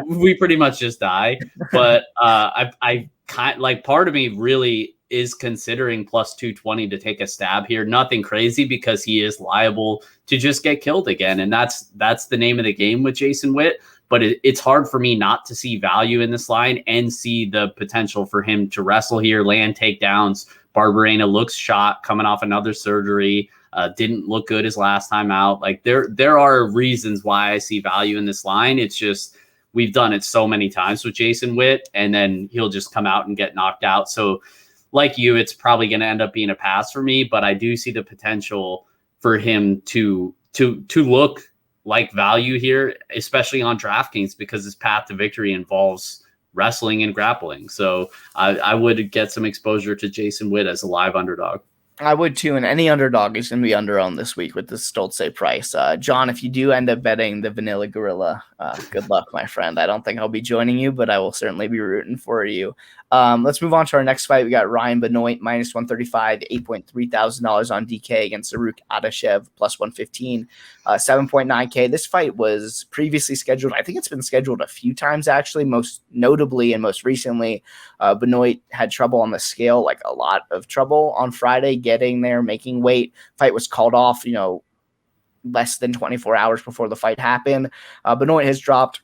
We pretty much just die. But I kind like, part of me really is considering plus 220 to take a stab here. Nothing crazy, because he is liable to just get killed again, and that's the name of the game with Jason Witt. But it's hard for me not to see value in this line and see the potential for him to wrestle here, land takedowns. Barberena looks shot coming off another surgery. Didn't look good his last time out. Like, there are reasons why I see value in this line. It's just we've done it so many times with Jason Witt, and then he'll just come out and get knocked out. So like you, it's probably going to end up being a pass for me, but I do see the potential for him to look like value here, especially on DraftKings, because his path to victory involves wrestling and grappling. So I would get some exposure to Jason Witt as a live underdog. I would too, and any underdog is going to be under-owned this week with this Stoltze price. John, if you do end up betting the Vanilla Gorilla, good luck, my friend. I don't think I'll be joining you, but I will certainly be rooting for you. Let's move on to our next fight. We got Ryan Benoit, minus 135, $8,300 on DK against Zarukh Adashev, plus 115, 7.9K. This fight was previously scheduled. I think it's been scheduled a few times, actually, most notably and most recently. Benoit had trouble on the scale, like a lot of trouble on Friday, getting there, making weight. Fight was called off, less than 24 hours before the fight happened. Benoit has dropped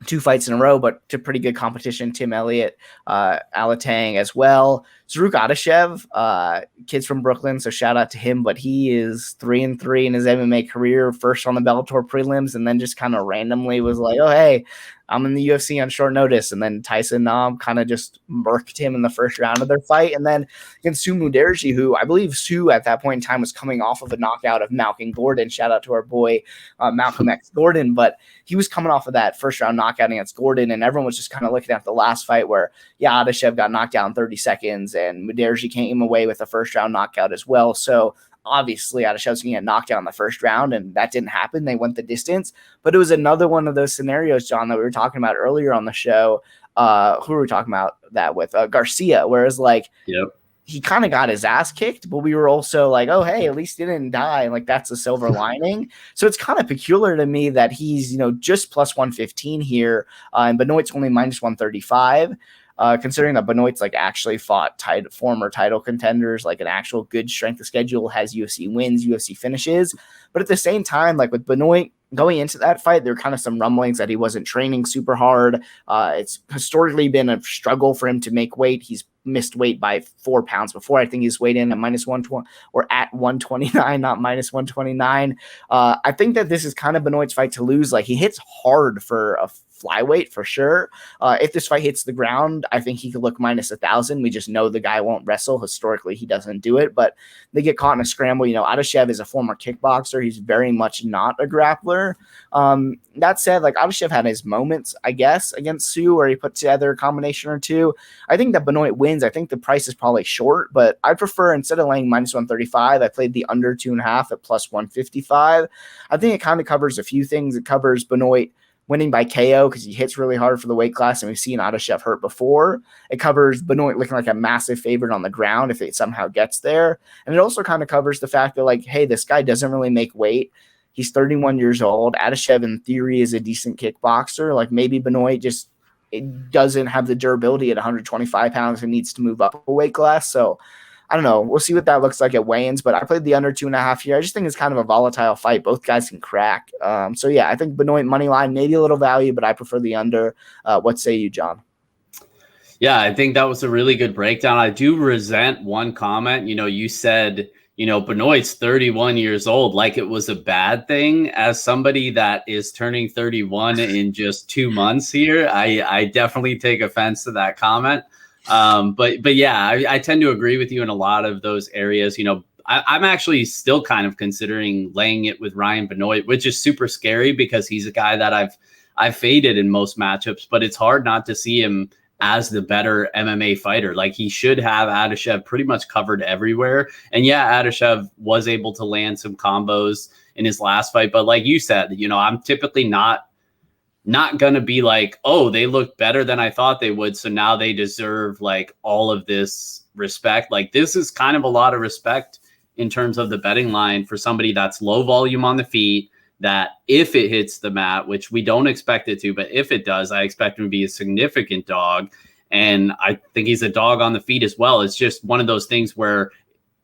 2 fights in a row, but to pretty good competition. Tim Elliott, Alatang as well. Zarukh Adashev, kid's from Brooklyn, so shout out to him, but he is 3-3 in his MMA career, first on the Bellator prelims, and then just kind of randomly was like, oh, hey, I'm in the UFC on short notice. And then Tyson Nam kind of just murked him in the first round of their fight. And then against Sue Muderji, who I believe Sue at that point in time was coming off of a knockout of Malcolm Gordon. Shout out to our boy Malcolm X Gordon. But he was coming off of that first round knockout against Gordon. And everyone was just kind of looking at the last fight where, Adashev got knocked out in 30 seconds and Muderji came away with a first round knockout as well. So obviously, Adashev's going to get knocked out in the first round, and that didn't happen. They went the distance. But it was another one of those scenarios, John, that we were talking about earlier on the show. Who were we talking about that with? Garcia, whereas, he kind of got his ass kicked, but we were also like, oh, hey, at least he didn't die. Like, that's a silver lining. So it's kind of peculiar to me that he's, just plus 115 here, and Benoit's only minus 135. considering that Benoit's like actually fought former title contenders, like an actual good strength of schedule, has UFC wins, UFC finishes. But at the same time, like with Benoit going into that fight, there were kind of some rumblings that he wasn't training super hard. It's historically been a struggle for him to make weight. He's missed weight by 4 pounds before. I think he's weighed in at -120 or at 129, not -129. I think that this is kind of Benoit's fight to lose. Like, he hits hard for a flyweight for sure. If this fight hits the ground, I think he could look -1,000. We just know the guy won't wrestle. Historically, he doesn't do it, but they get caught in a scramble. Adashev is a former kickboxer. He's very much not a grappler. That said, like, Adashev had his moments, I guess, against Sue, where he put together a combination or two. I think that Benoit wins. I think the price is probably short, but I prefer, instead of laying -135, I played the under 2.5 at +155. I think it kind of covers a few things. It covers Benoit winning by KO because he hits really hard for the weight class, and we've seen Adashev hurt before. It covers Benoit looking like a massive favorite on the ground if it somehow gets there. And it also kind of covers the fact that, like, hey, this guy doesn't really make weight. He's 31 years old. Adashev, in theory, is a decent kickboxer. Like, maybe Benoit just doesn't have the durability at 125 pounds and needs to move up a weight class. So I don't know. We'll see what that looks like at weigh-ins, but I played the under 2.5 here. I just think it's kind of a volatile fight. Both guys can crack. So yeah, I think Benoit money line, maybe a little value, but I prefer the under. What say you, John? Yeah, I think that was a really good breakdown. I do resent one comment. You said, Benoit's 31 years old, like it was a bad thing. As somebody that is turning 31 in just 2 months here, I definitely take offense to that comment. But yeah, I tend to agree with you in a lot of those areas. I'm actually still kind of considering laying it with Ryan Benoit, which is super scary because he's a guy that I've faded in most matchups, but it's hard not to see him as the better MMA fighter. Like, he should have Adashev pretty much covered everywhere. And yeah, Adashev was able to land some combos in his last fight, but like you said, I'm typically not going to be like, oh, they look better than I thought they would, so now they deserve like all of this respect. Like, this is kind of a lot of respect in terms of the betting line for somebody that's low volume on the feet, that if it hits the mat, which we don't expect it to, but if it does, I expect him to be a significant dog. And I think he's a dog on the feet as well. It's just one of those things where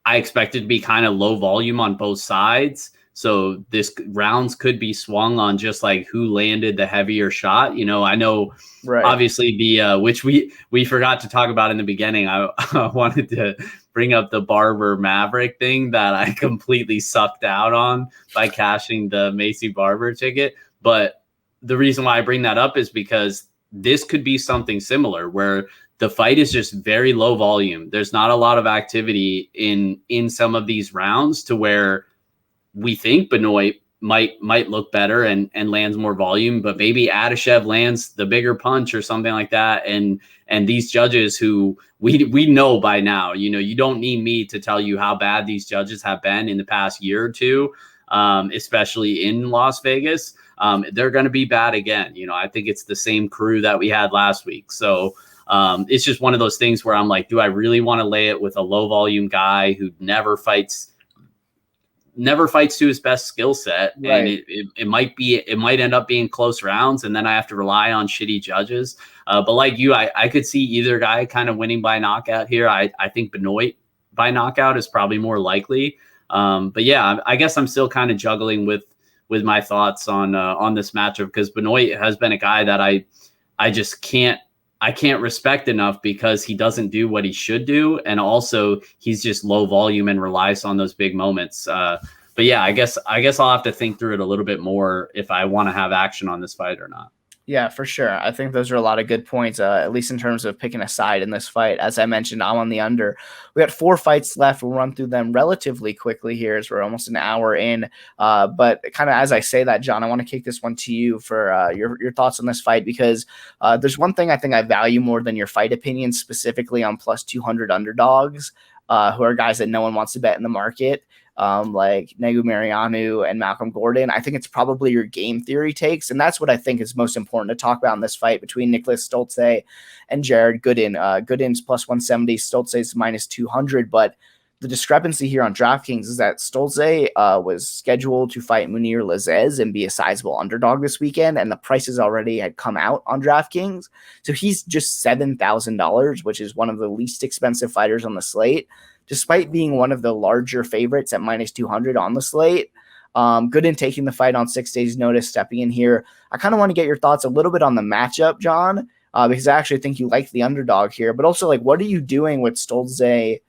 I expect it to be kind of low volume on both sides. So this rounds could be swung on just like who landed the heavier shot. I know, right, obviously the which we forgot to talk about in the beginning. I wanted to bring up the Barber Maverick thing that I completely sucked out on by cashing the Macy Barber ticket. But the reason why I bring that up is because this could be something similar where the fight is just very low volume. There's not a lot of activity in some of these rounds to where we think Benoit might look better and lands more volume, but maybe Adashev lands the bigger punch or something like that. And these judges who we know by now, you don't need me to tell you how bad these judges have been in the past year or two, especially in Las Vegas. They're going to be bad again. I think it's the same crew that we had last week. So it's just one of those things where I'm like, do I really want to lay it with a low volume guy who never fights to his best skill set? Right. And it might end up being close rounds, and then I have to rely on shitty judges. But like you, I could see either guy kind of winning by knockout here. I think Benoit by knockout is probably more likely. But yeah, I guess I'm still kind of juggling with my thoughts on this matchup, because Benoit has been a guy that I just can't respect enough because he doesn't do what he should do. And also he's just low volume and relies on those big moments. But yeah, I guess I'll have to think through it a little bit more if I want to have action on this fight or not. Yeah, for sure. I think those are a lot of good points, at least in terms of picking a side in this fight. As I mentioned, I'm on the under. We got 4 fights left. We'll run through them relatively quickly here as we're almost an hour in. But kind of as I say that, John, I want to kick this one to you for your thoughts on this fight, because there's one thing I think I value more than your fight opinions, specifically on plus 200 underdogs, who are guys that no one wants to bet in the market. Like Negu Mariano and Malcolm Gordon. I think it's probably your game theory takes, and that's what I think is most important to talk about in this fight between Nicholas Stolze and Jared Gooden. Gooden's plus 170, Stolze's minus 200, but the discrepancy here on DraftKings is that Stolze was scheduled to fight Munir Lazez and be a sizable underdog this weekend, and the prices already had come out on DraftKings. So he's just $7,000, which is one of the least expensive fighters on the slate, despite being one of the larger favorites at minus 200 on the slate. Gooden taking the fight on 6 days' notice, stepping in here. I kind of want to get your thoughts a little bit on the matchup, John, because I actually think you like the underdog here, but also like, what are you doing with Stolze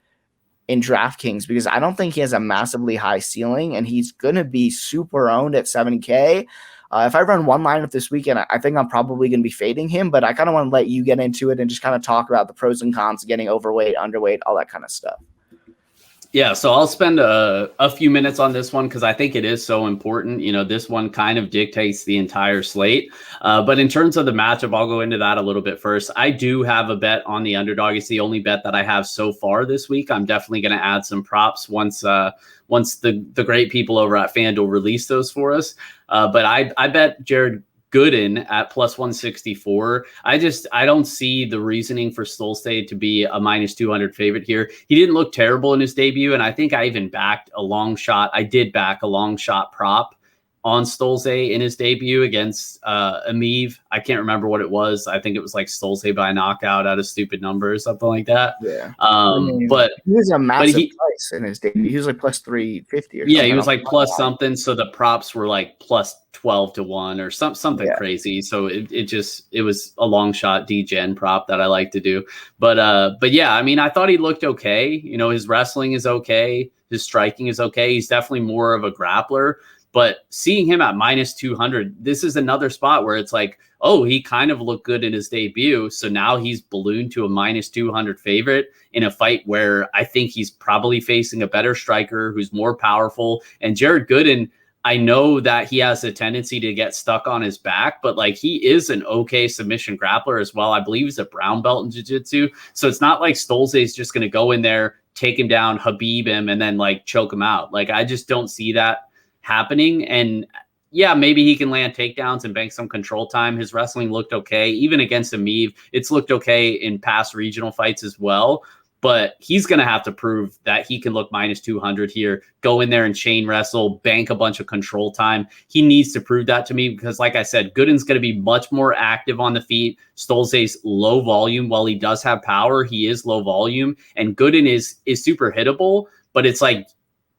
in DraftKings? Because I don't think he has a massively high ceiling, and he's going to be super owned at 7K. If I run one lineup this weekend, I think I'm probably going to be fading him, but I kind of want to let you get into it and just kind of talk about the pros and cons of getting overweight, underweight, all that kind of stuff. Yeah, so I'll spend a few minutes on this one because I think it is so important. You know, this one kind of dictates the entire slate. But in terms of the matchup, I'll go into that a little bit first. I do have a bet on the underdog. It's the only bet that I have so far this week. I'm definitely going to add some props once the great people over at FanDuel release those for us. But I bet Jared Gooden at plus 164. I don't see the reasoning for Stolze to be a minus 200 favorite here. He didn't look terrible in his debut, and I think I even backed a long shot. I did back a long shot prop on Stolze in his debut against Amiv. I can't remember what it was. I think it was like Stolze by knockout at a stupid number or something like that. Yeah. But he was a massive price in his debut. He was like plus 350 or something. Yeah, he was like plus something. So the props were like plus 12 to 1 or something crazy. So it was a long shot DGen prop that I like to do. But yeah, I mean, I thought he looked okay. You know, his wrestling is okay. His striking is okay. He's definitely more of a grappler. But seeing him at minus 200, this is another spot where it's like, oh, he kind of looked good in his debut. So now he's ballooned to a minus 200 favorite in a fight where I think he's probably facing a better striker who's more powerful. And Jared Gooden, I know that he has a tendency to get stuck on his back, but like he is an okay submission grappler as well. I believe he's a brown belt in jiu-jitsu. So it's not like Stolze is just going to go in there, take him down, Habib him, and then like choke him out. Like I just don't see that happening. And yeah, maybe he can land takedowns and bank some control time. His wrestling looked okay. Even against Amiv, it's looked okay in past regional fights as well. But he's going to have to prove that he can look minus 200 here, go in there and chain wrestle, bank a bunch of control time. He needs to prove that to me because, like I said, Gooden's going to be much more active on the feet. Stolze's low volume. While he does have power, he is low volume. And Gooden is super hittable, but it's like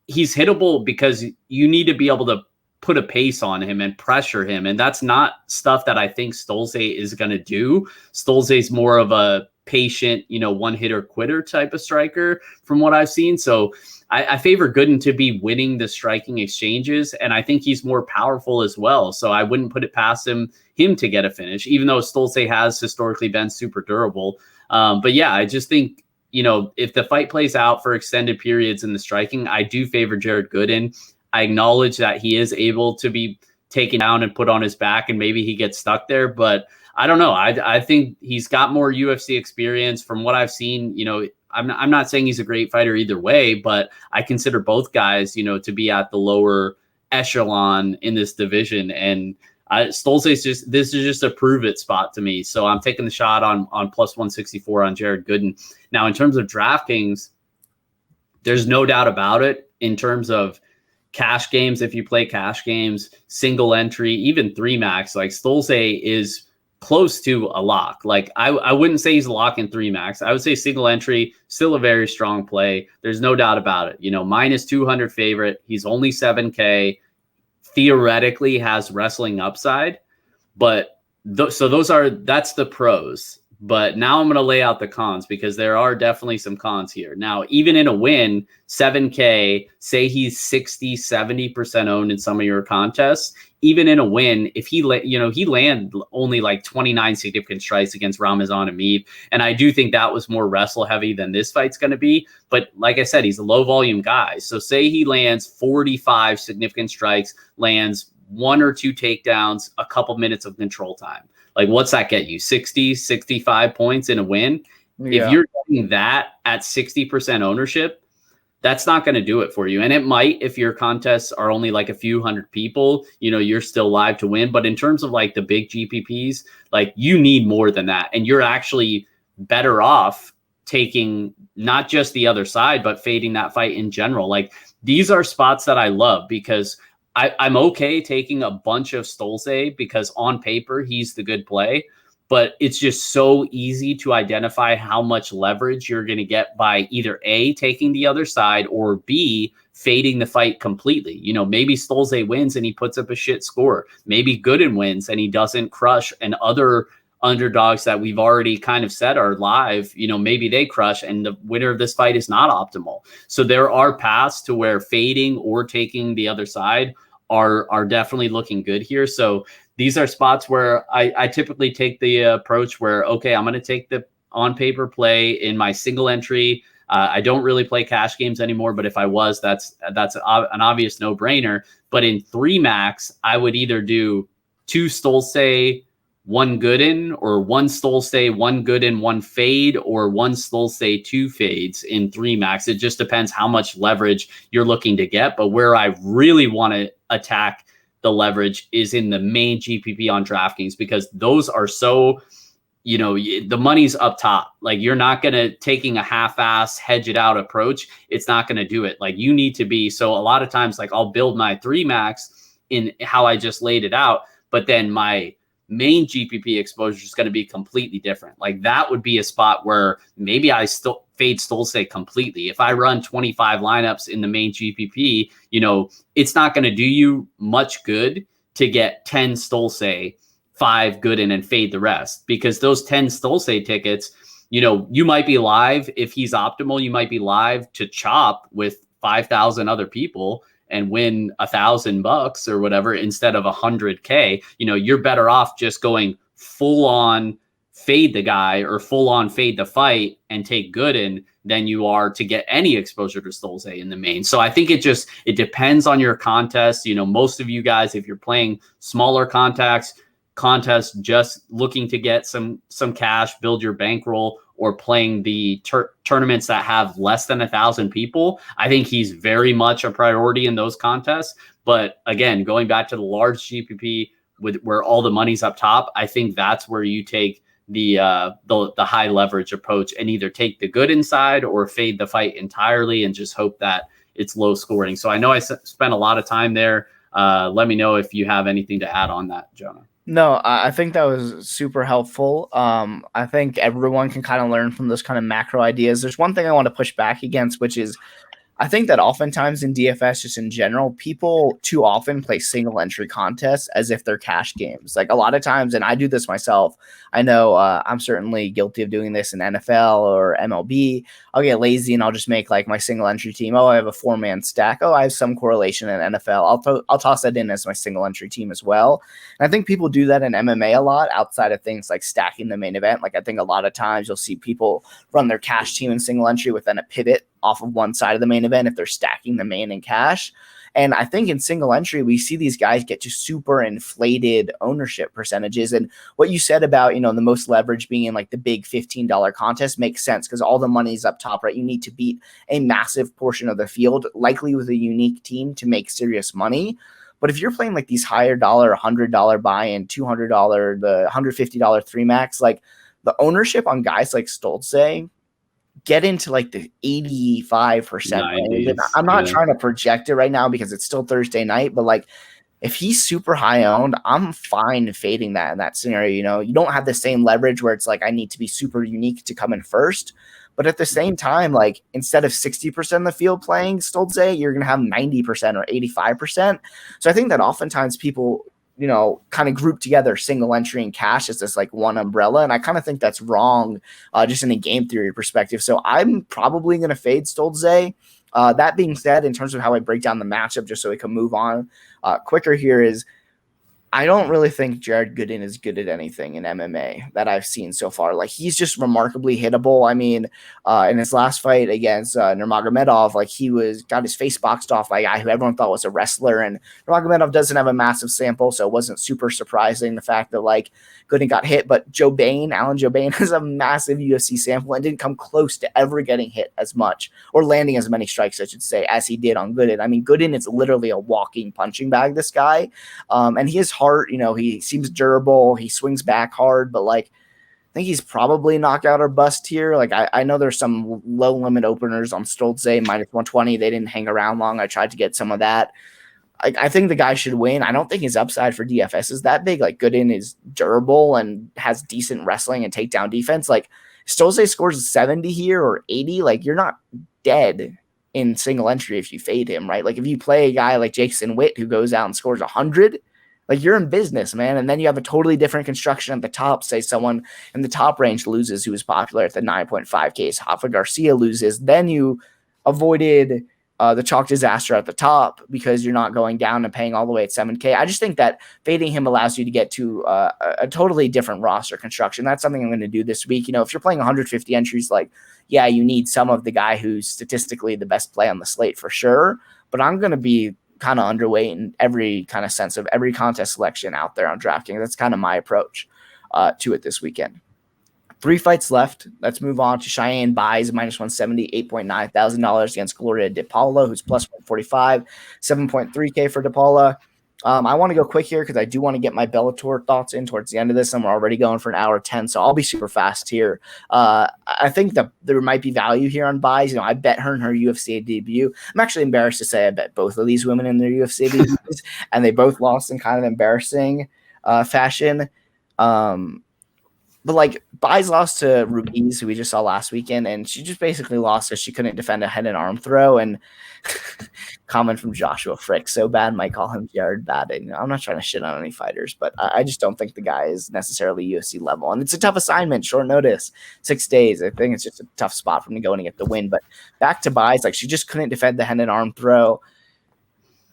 he's hittable because you need to be able to put a pace on him and pressure him. And that's not stuff that I think Stolze is going to do. Stolze's more of a patient, one hitter quitter type of striker from what I've seen. So I favor Gooden to be winning the striking exchanges. And I think he's more powerful as well. So I wouldn't put it past him to get a finish, even though Stolze has historically been super durable. But yeah, I just think, if the fight plays out for extended periods in the striking, I do favor Jared Gooden. I acknowledge that he is able to be taken down and put on his back and maybe he gets stuck there, but I don't know. I think he's got more UFC experience from what I've seen. I'm not saying he's a great fighter either way, but I consider both guys, to be at the lower echelon in this division. And Stolze's this is just a prove it spot to me. So I'm taking the shot on plus 164 on Jared Gooden. Now, in terms of DraftKings, there's no doubt about it in terms of cash games. If you play cash games, single entry, even 3-max, like Stolze is close to a lock. Like I wouldn't say he's a lock in 3-max. I would say single entry, still a very strong play. There's no doubt about it. Minus 200 favorite. He's only 7K. Theoretically has wrestling upside, but that's the pros. But now I'm going to lay out the cons because there are definitely some cons here. Now, even in a win, 7K, say he's 60, 70% owned in some of your contests. Even in a win, if he landed only like 29 significant strikes against Ramazan Amiv. And I do think that was more wrestle heavy than this fight's going to be. But like I said, he's a low volume guy. So say he lands 45 significant strikes, lands 1 or 2 takedowns, a couple minutes of control time. Like, what's that get you? 60, 65 points in a win? Yeah. If you're getting that at 60% ownership, that's not going to do it for you. And it might, if your contests are only like a few hundred people, you're still live to win. But in terms of like the big GPPs, like you need more than that. And you're actually better off taking not just the other side, but fading that fight in general. Like, these are spots that I love because I'm okay taking a bunch of Stolze because on paper, he's the good play. But it's just so easy to identify how much leverage you're going to get by either A, taking the other side, or B, fading the fight completely. You know, maybe Stolze wins and he puts up a shit score. Maybe Gooden wins and he doesn't crush, and other underdogs that we've already kind of said are live, you know, maybe they crush and the winner of this fight is not optimal. So there are paths to where fading or taking the other side are definitely looking good here. So these are spots where I typically take the approach where, okay, I'm going to take the on paper play in my single entry. I don't really play cash games anymore, but if I was, that's an obvious no brainer. But in 3 max, I would either do 2 Stolze, 1 Gooden, or 1 Stolze, 1 Gooden, 1 fade, or 1 Stolze, 2 fades in 3 max. It just depends how much leverage you're looking to get. But where I really want to attack the leverage is in the main GPP on DraftKings, because those are so, you know, the money's up top. Like, you're not going to taking a half-ass hedge it out approach. It's not going to do it. Like, you need to be. So a lot of times, like, I'll build my 3 max in how I just laid it out, but then my main GPP exposure is going to be completely different. Like, that would be a spot where maybe I still fade Stolze completely. If I run 25 lineups in the main GPP, you know, it's not going to do you much good to get 10 Stolze, 5 Gooden, and fade the rest, because those 10 Stolze tickets, you know, you might be live. If he's optimal, you might be live to chop with 5,000 other people and win $1,000 or whatever instead of 100K. You know, you're better off just going full on fade the guy or full on fade the fight and take Gooden than you are to get any exposure to Stolze in the main. So I think it depends on your contest. You know, most of you guys, if you're playing smaller contests just looking to get some cash, build your bankroll, or playing the tournaments that have less than 1,000 people, I think he's very much a priority in those contests. But again, going back to the large GPP where all the money's up top, I think that's where you take the high leverage approach and either take the good inside or fade the fight entirely and just hope that it's low scoring. So I know I spent a lot of time there. Let me know if you have anything to add on that, Jonah. No, I think that was super helpful. I think everyone can kind of learn from those kind of macro ideas. There's one thing I want to push back against, which is I think that oftentimes in DFS, just in general, people too often play single entry contests as if they're cash games. Like, a lot of times, and I do this myself, I know I'm certainly guilty of doing this in NFL or MLB. I'll get lazy and I'll just make like my single entry team. Oh, I have a 4-man stack. Oh, I have some correlation in NFL. I'll toss that in as my single entry team as well. And I think people do that in MMA a lot outside of things like stacking the main event. Like, I think a lot of times you'll see people run their cash team in single entry with then a pivot off of one side of the main event if they're stacking the main and cash. And I think in single entry, we see these guys get to super inflated ownership percentages. And what you said about, you know, the most leverage being in like the big $15 contest makes sense because all the money's up top, right? You need to beat a massive portion of the field, likely with a unique team, to make serious money. But if you're playing like these higher dollar, $100 buy-in, $200, the $150 3 max, like the ownership on guys like Stolze get into like the 85% range. I'm not trying to project it right now because it's still Thursday night, but like if he's super high owned, I'm fine fading that in that scenario. You know, you don't have the same leverage where it's like I need to be super unique to come in first. But at the same time, like instead of 60% of the field playing Stolze, you're going to have 90% or 85%. So I think that oftentimes people, you know, kind of group together single entry and cash as this like one umbrella. And I kind of think that's wrong just in a game theory perspective. So I'm probably going to fade Stolze. That being said, in terms of how I break down the matchup, just so we can move on quicker here, is I don't really think Jared Gooden is good at anything in MMA that I've seen so far. Like, he's just remarkably hittable. I mean, in his last fight against Nurmagomedov, like he got his face boxed off by a guy who everyone thought was a wrestler. And Nurmagomedov doesn't have a massive sample, so it wasn't super surprising the fact that like Gooden got hit. But Alan Jobain has a massive UFC sample and didn't come close to ever getting hit as much or landing as many strikes, I should say, as he did on Gooden. I mean, Gooden is literally a walking punching bag, this guy. And he is hard, you know, he seems durable, he swings back hard, but like think he's probably knockout or bust here. Like I know there's some low limit openers on Stolze minus 120. They didn't hang around long. I tried to get some of that. I think the guy should win. I don't think his upside for DFS is that big. Like Gooden is durable and has decent wrestling and takedown defense. Like Stolze scores 70 here or 80. Like you're not dead in single entry if you fade him, right? Like if you play a guy like Jason Witt who goes out and scores 100, like you're in business, man. And then you have a totally different construction at the top. Say someone in the top range loses who is popular at the 9.5Ks. Rafa Garcia loses. Then you avoided the chalk disaster at the top because you're not going down and paying all the way at 7K. I just think that fading him allows you to get to a totally different roster construction. That's something I'm going to do this week. If you're playing 150 entries, like, yeah, you need some of the guy who's statistically the best play on the slate for sure. But I'm going to be kind of underweight in every kind of sense of every contest selection out there on DraftKings. That's kind of my approach to it this weekend. 3 fights left. Let's move on to Cheyenne buys minus 170, $8.9 thousand against Gloria DePaula, who's plus 145, 7.3K for DePaula. I want to go quick here because I do want to get my Bellator thoughts in towards the end of this, and we're already going for an hour 10, so I'll be super fast here. I think that there might be value here on buys. I bet her in her UFC debut. I'm actually embarrassed to say I bet both of these women in their UFC debuts, and they both lost in kind of embarrassing fashion. But like buys lost to Ruiz, who we just saw last weekend, and she just basically lost because she couldn't defend a head and arm throw. And comment from Joshua Frick, so bad might call him Jared Batting. I'm not trying to shit on any fighters, but I just don't think the guy is necessarily UFC level. And it's a tough assignment, short notice, 6 days. I think it's just a tough spot for him to go and get the win. But back to buys, like she just couldn't defend the head and arm throw.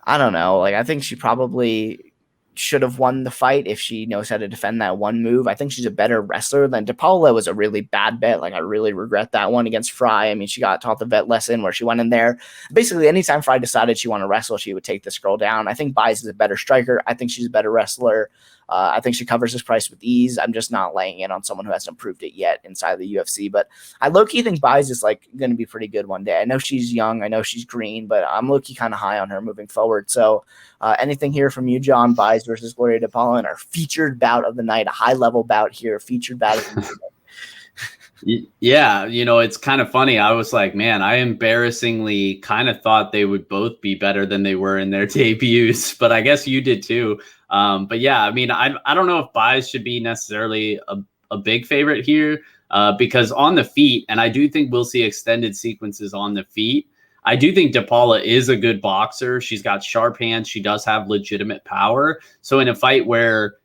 I don't know. Like I think she probably should have won the fight if she knows how to defend that one move. I think she's a better wrestler than DePaula. Was a really bad bet. Like I really regret that one against Frey. I mean, she got taught the vet lesson where she went in there. Basically, anytime Frey decided she wanted to wrestle, she would take this girl down. I think Buys is a better striker. I think she's a better wrestler. I think she covers this price with ease. I'm just not laying in on someone who hasn't proved it yet inside the UFC. But I low-key think Buys is like going to be pretty good one day. I know she's young. I know she's green, but I'm low-key kind of high on her moving forward. So anything here from you, John? Buys versus Gloria DePaula in our featured bout of the night, a high-level bout here, featured bout of the night. Yeah, it's kind of funny. I was like, man, I embarrassingly kind of thought they would both be better than they were in their debuts, but I guess you did too. But yeah, I mean, I don't know if Buys should be necessarily a big favorite here because on the feet, and I do think we'll see extended sequences on the feet. I do think DePaula is a good boxer. She's got sharp hands. She does have legitimate power. So in a fight where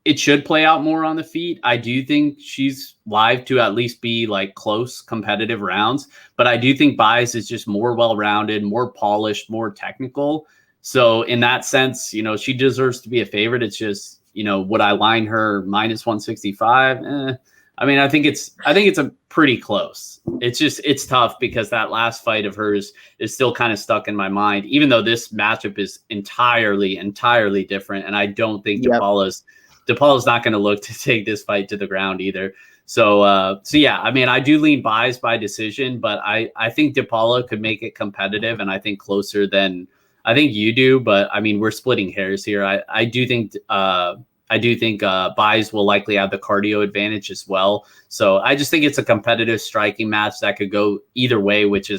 it should play out more on the feet, I do think she's live to at least be like close competitive rounds. But I do think Buys is just more well-rounded, more polished, more technical. So in that sense, she deserves to be a favorite. It's just, would I line her minus 165? I mean, I think it's a pretty close. It's tough because that last fight of hers is still kind of stuck in my mind, even though this matchup is entirely different. And I don't think DePaula's not going to look to take this fight to the ground either. So yeah, I mean, I do lean Buys by decision, but I think DePaula could make it competitive, and I think closer than I think you do. But I mean, we're splitting hairs here. I do think Buys will likely have the cardio advantage as well. So I just think it's a competitive striking match that could go either way, which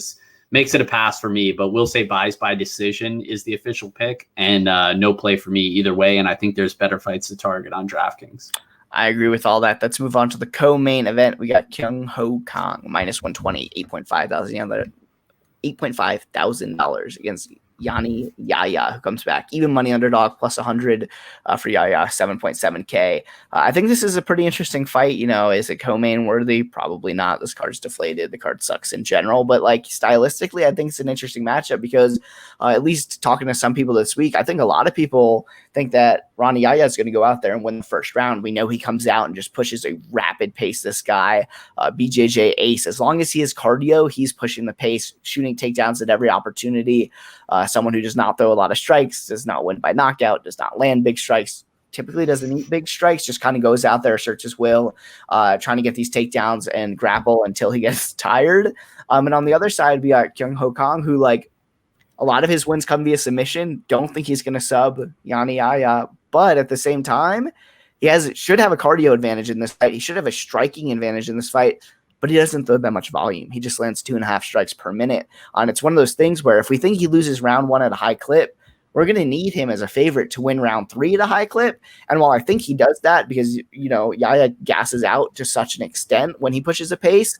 makes it a pass for me. But we'll say Buys by decision is the official pick, and no play for me either way. And I think there's better fights to target on DraftKings. I agree with all that. Let's move on to the co-main event. We got Kyung Ho Kang minus 120, $8.5 thousand against Yanni Yaya, who comes back. Even money underdog plus 100 for Yaya, 7.7K. I think this is a pretty interesting fight. Is it co-main worthy? Probably not. This card's deflated. The card sucks in general. But like stylistically, I think it's an interesting matchup because at least talking to some people this week, I think a lot of people think that Ronnie Yaya is going to go out there and win the first round. We know he comes out and just pushes a rapid pace. This guy, BJJ ace, as long as he has cardio, he's pushing the pace, shooting takedowns at every opportunity. Someone who does not throw a lot of strikes, does not win by knockout, does not land big strikes, typically doesn't eat big strikes, just kind of goes out there, asserts his will, trying to get these takedowns and grapple until he gets tired. And on the other side, we got Kyung Ho Kang, who like a lot of his wins come via submission. Don't think he's going to sub Yanni Yaya, but at the same time, should have a cardio advantage in this fight. He should have a striking advantage in this fight, but he doesn't throw that much volume. He just lands 2.5 strikes per minute. And it's one of those things where if we think he loses round 1 at a high clip, we're going to need him as a favorite to win round 3 at a high clip. And while I think he does that because, Yaya gasses out to such an extent when he pushes a pace,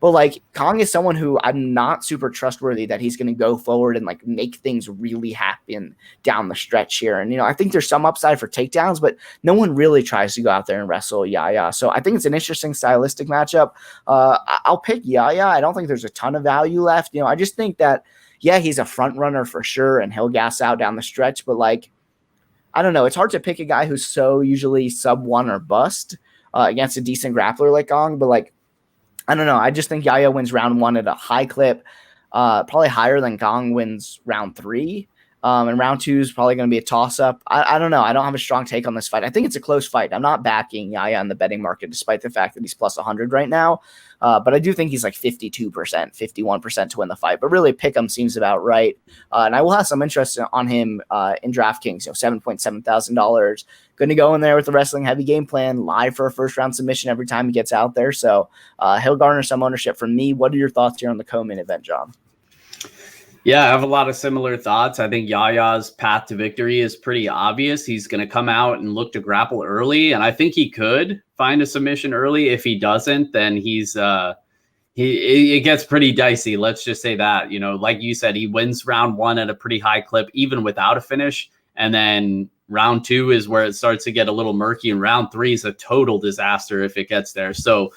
but like Kong is someone who I'm not super trustworthy that he's going to go forward and like make things really happen down the stretch here. And, I think there's some upside for takedowns, but no one really tries to go out there and wrestle Yaya. So I think it's an interesting stylistic matchup. I'll pick Yaya. I don't think there's a ton of value left. I just think that, he's a front runner for sure and he'll gas out down the stretch, but like, I don't know. It's hard to pick a guy who's so usually sub 1 or bust against a decent grappler like Kong, but like, I don't know. I just think Yaya wins round 1 at a high clip, probably higher than Gong wins round 3. And round 2 is probably going to be a toss-up. I don't know. I don't have a strong take on this fight. I think it's a close fight. I'm not backing Yaya in the betting market, despite the fact that he's plus 100 right now. But I do think he's like 52%, 51% to win the fight. But really, Pick'em seems about right. And I will have some interest on him in DraftKings. $7,700. Going to go in there with the wrestling heavy game plan, live for a first-round submission every time he gets out there. So he'll garner some ownership from me. What are your thoughts here on the co-main event, John? Yeah, I have a lot of similar thoughts. I think Yaya's path to victory is pretty obvious. He's going to come out and look to grapple early, and I think he could find a submission early. If he doesn't, then it gets pretty dicey. Let's just say that, like you said, he wins round 1 at a pretty high clip, even without a finish. And then round 2 is where it starts to get a little murky, and round 3 is a total disaster if it gets there. So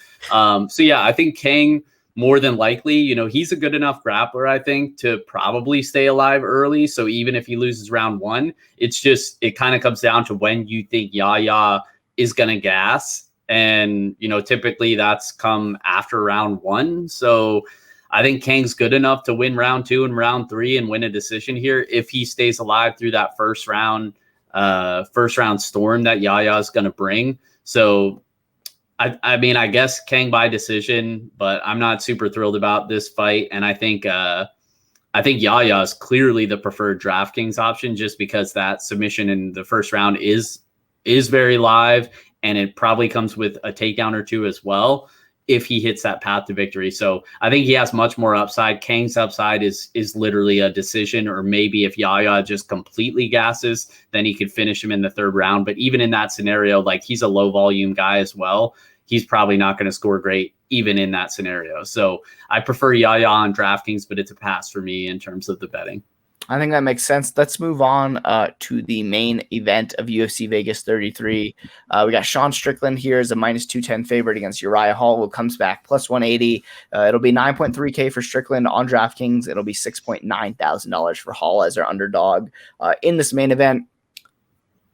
yeah, I think Kang, more than likely, he's a good enough grappler, I think, to probably stay alive early. So even if he loses round 1, it kind of comes down to when you think Yaya is going to gas. And, typically that's come after round 1. So I think Kang's good enough to win round 2 and round 3 and win a decision here if he stays alive through that first round storm that Yaya is going to bring. So I mean, I guess Kang by decision, but I'm not super thrilled about this fight. And I think Yaya is clearly the preferred DraftKings option, just because that submission in the first round is very live, and it probably comes with a takedown or 2 as well if he hits that path to victory. So I think he has much more upside. Kang's upside is literally a decision, or maybe if Yaya just completely gasses, then he could finish him in the 3rd round. But even in that scenario, like, he's a low volume guy as well. He's probably not going to score great even in that scenario. So I prefer Yaya on DraftKings, but it's a pass for me in terms of the betting. I think that makes sense. Let's move on to the main event of UFC Vegas 33. We got Sean Strickland here as a minus 210 favorite against Uriah Hall, who comes back plus 180. It'll be 9.3K for Strickland on DraftKings. It'll be $6,900 for Hall as our underdog in this main event.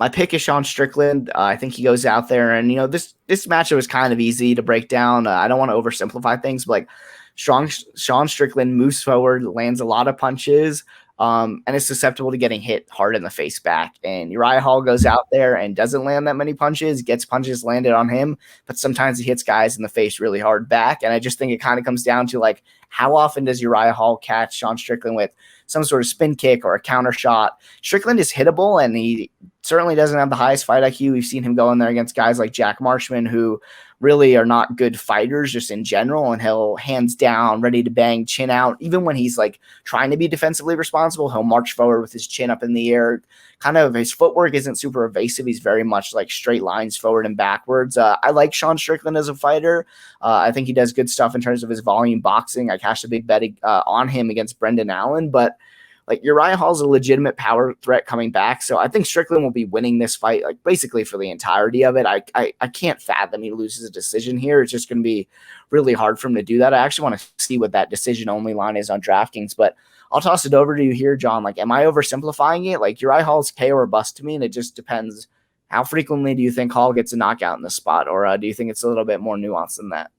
My pick is Sean Strickland. I think he goes out there, and this matchup was kind of easy to break down. I don't want to oversimplify things, but like Sean Strickland moves forward, lands a lot of punches, and is susceptible to getting hit hard in the face back. And Uriah Hall goes out there and doesn't land that many punches, gets punches landed on him, but sometimes he hits guys in the face really hard back. And I just think it kind of comes down to like, how often does Uriah Hall catch Sean Strickland with some sort of spin kick or a counter shot? Strickland is hittable, and he certainly doesn't have the highest fight IQ. We've seen him go in there against guys like Jack Marshman, who really are not good fighters just in general, and he'll hands down, ready to bang, chin out. Even when he's like trying to be defensively responsible, he'll march forward with his chin up in the air. Kind of his footwork isn't super evasive. He's very much like straight lines forward and backwards. I like Sean Strickland as a fighter. I think he does good stuff in terms of his volume boxing. I cashed a big bet on him against Brendan Allen, but like Uriah Hall's a legitimate power threat coming back. So I think Strickland will be winning this fight, like basically for the entirety of it. I can't fathom he loses a decision here. It's just going to be really hard for him to do that. I actually want to see what that decision only line is on DraftKings, but I'll toss it over to you here, John. Like, am I oversimplifying it? Like, Uriah Hall's KO or bust to me, and it just depends. How frequently do you think Hall gets a knockout in the spot, or do you think it's a little bit more nuanced than that?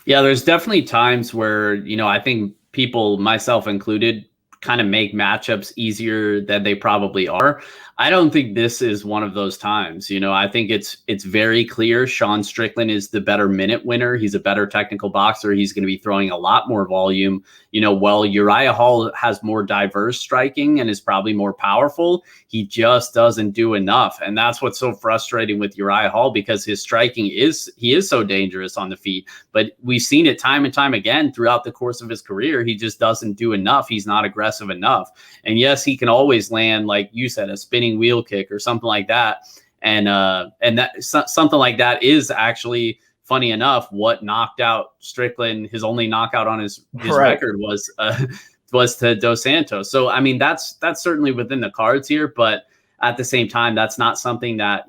Yeah, there's definitely times where, I think people, myself included, kind of make matchups easier than they probably are. I don't think this is one of those times. I think it's very clear Sean Strickland is the better minute winner. He's a better technical boxer. He's going to be throwing a lot more volume. While Uriah Hall has more diverse striking and is probably more powerful, he just doesn't do enough. And that's what's so frustrating with Uriah Hall, because his striking he is so dangerous on the feet. But we've seen it time and time again throughout the course of his career. He just doesn't do enough. He's not aggressive enough. And yes, he can always land, like you said, a spinning wheel kick or something like that. And that something like that is actually, funny enough, what knocked out Strickland. His only knockout on his record was to Dos Santos. So I mean, that's certainly within the cards here, but at the same time, that's not something that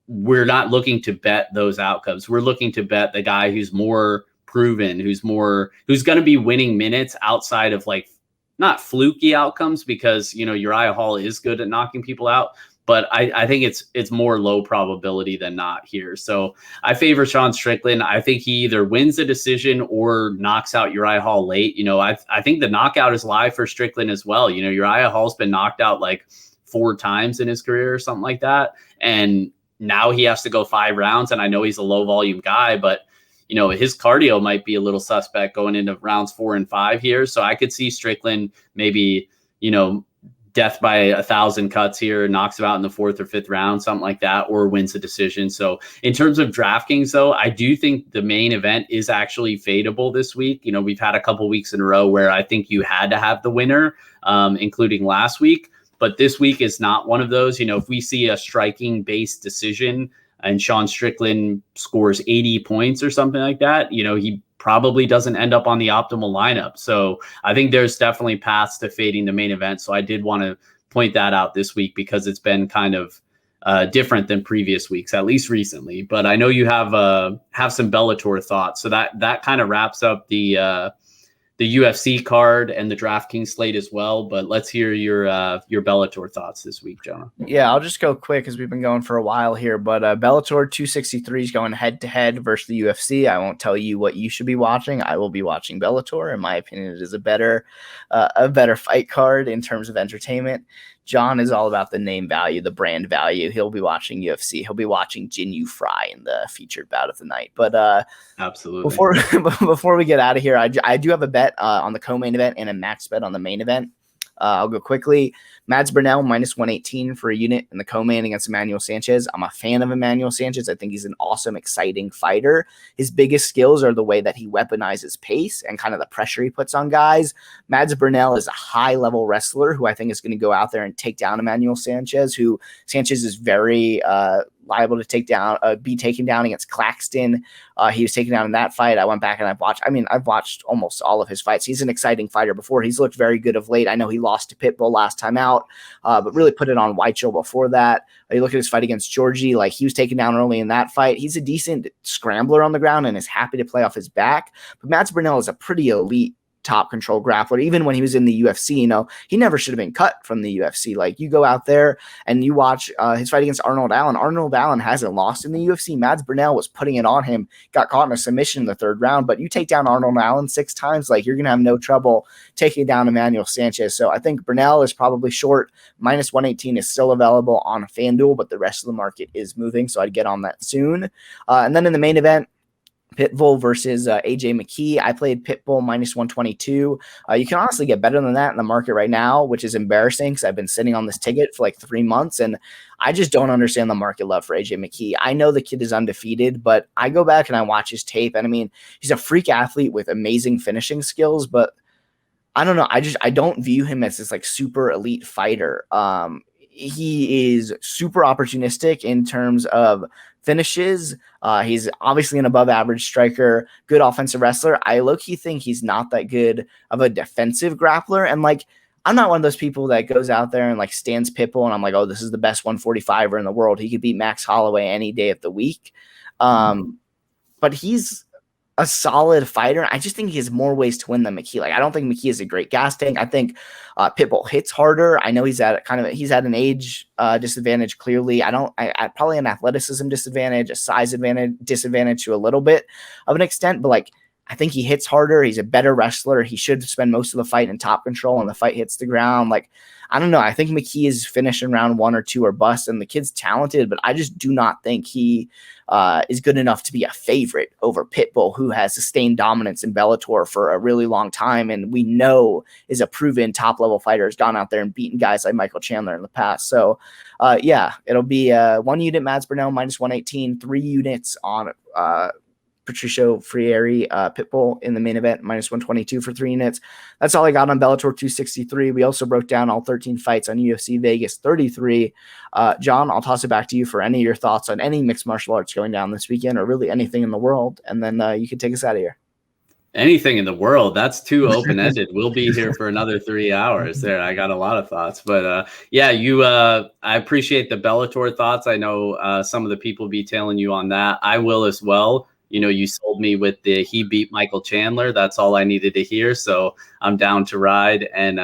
we're not looking to bet those outcomes. We're looking to bet the guy who's more proven, who's going to be winning minutes outside of like not fluky outcomes, because Uriah Hall is good at knocking people out. But I think it's more low probability than not here. So I favor Sean Strickland. I think he either wins the decision or knocks out Uriah Hall late. I think the knockout is live for Strickland as well. Uriah Hall's been knocked out like 4 times in his career or something like that. And now he has to go 5 rounds. And I know he's a low volume guy, but his cardio might be a little suspect going into rounds 4 and 5 here. So I could see Strickland maybe, death by 1,000 cuts here, knocks him out in the 4th or 5th round, something like that, or wins the decision. So in terms of DraftKings, though, I do think the main event is actually fadeable this week. We've had a couple weeks in a row where I think you had to have the winner, including last week. But this week is not one of those. If we see a striking-based decision and Sean Strickland scores 80 points or something like that, he probably doesn't end up on the optimal lineup. So I think there's definitely paths to fading the main event. So I did want to point that out this week, because it's been kind of different than previous weeks, at least recently. But I know you have some Bellator thoughts. So that kind of wraps up the UFC card and the DraftKings slate as well. But let's hear your Bellator thoughts this week, Jonah. Yeah, I'll just go quick because we've been going for a while here. But Bellator 263 is going head-to-head versus the UFC. I won't tell you what you should be watching. I will be watching Bellator. In my opinion, it is a better fight card in terms of entertainment. Jon is all about the name value, the brand value. He'll be watching UFC. He'll be watching Jinh Frey in the featured bout of the night. But absolutely, before we get out of here, I do have a bet on the co-main event and a max bet on the main event. I'll go quickly. Mads Burnell minus 118 for a unit in the co-main against Emmanuel Sanchez. I'm a fan of Emmanuel Sanchez. I think he's an awesome, exciting fighter. His biggest skills are the way that he weaponizes pace and kind of the pressure he puts on guys. Mads Burnell is a high-level wrestler who I think is going to go out there and take down Emmanuel Sanchez, who Sanchez is very liable to take down, be taken down against Claxton. He was taken down in that fight. I went back and I've watched almost all of his fights. He's an exciting fighter before. He's looked very good of late. I know he lost to Pitbull last time out, but really put it on Weichel before that. You look at his fight against Georgie, like he was taken down early in that fight. He's a decent scrambler on the ground and is happy to play off his back. But Mads Burnell is a pretty elite top control grappler. Even when he was in the UFC, he never should have been cut from the UFC. Like, you go out there and you watch his fight against Arnold Allen. Arnold Allen hasn't lost in the UFC. Mads Burnell was putting it on him, got caught in a submission in the 3rd round. But you take down Arnold Allen 6 times, like, you're going to have no trouble taking down Emmanuel Sanchez. So I think Burnell is probably short. Minus 118 is still available on FanDuel, but the rest of the market is moving. So I'd get on that soon. And then in the main event, Pitbull versus AJ McKee. I played Pitbull minus 122. You can honestly get better than that in the market right now, which is embarrassing because I've been sitting on this ticket for like 3 months, and I just don't understand the market love for AJ McKee. I know the kid is undefeated, but I go back and I watch his tape, and I mean, he's a freak athlete with amazing finishing skills, but I don't know. I don't view him as this like super elite fighter. He is super opportunistic in terms of finishes. He's obviously an above average striker, good offensive wrestler. I low-key think he's not that good of a defensive grappler. And like, I'm not one of those people that goes out there and like stands Pitbull and I'm like, oh, this is the best 145er in the world. He could beat Max Holloway any day of the week. But he's a solid fighter. I just think he has more ways to win than McKee. Like, I don't think McKee is a great gas tank. I think Pitbull hits harder. I know he's at an age disadvantage. Clearly, I probably an athleticism disadvantage, a size disadvantage to a little bit of an extent, but like, I think he hits harder. He's a better wrestler. He should spend most of the fight in top control when the fight hits the ground. Like, I don't know. I think McKee is finishing round 1 or 2 or bust, and the kid's talented, but I just do not think he is good enough to be a favorite over Pitbull, who has sustained dominance in Bellator for a really long time, and we know is a proven top-level fighter, has gone out there and beaten guys like Michael Chandler in the past. So, yeah, it'll be 1 unit Mads Burnell minus 118, 3 units on Patricio Freire, Pitbull in the main event, minus 122 for 3 units. That's all I got on Bellator 263. We also broke down all 13 fights on UFC Vegas 33. John, I'll toss it back to you for any of your thoughts on any mixed martial arts going down this weekend, or really anything in the world, and then you can take us out of here. Anything in the world. That's too open-ended. We'll be here for another 3 hours there. I got a lot of thoughts, but yeah, I appreciate the Bellator thoughts. I know some of the people be tailing you on that. I will as well. You know, you sold me with he beat Michael Chandler. That's all I needed to hear. So I'm down to ride. And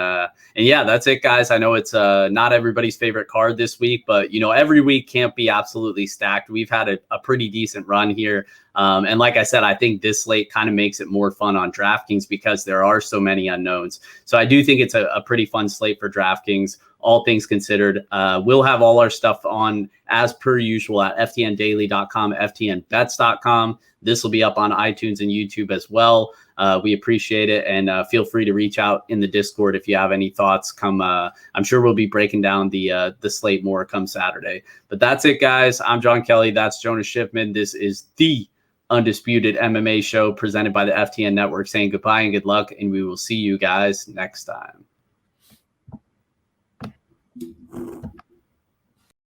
yeah, that's it, guys. I know it's not everybody's favorite card this week, but, you know, every week can't be absolutely stacked. We've had a pretty decent run here. And like I said, I think this slate kind of makes it more fun on DraftKings because there are so many unknowns. So I do think it's a pretty fun slate for DraftKings, all things considered. We'll have all our stuff on as per usual at ftndaily.com, ftnbets.com. This will be up on iTunes and YouTube as well. We appreciate it, and feel free to reach out in the Discord if you have any thoughts. I'm sure we'll be breaking down the slate more come Saturday. But that's it, guys. I'm John Kelly. That's Jonas Shiffman. This is the Undisputed MMA show presented by the FTN Network, saying goodbye and good luck, and we will see you guys next time.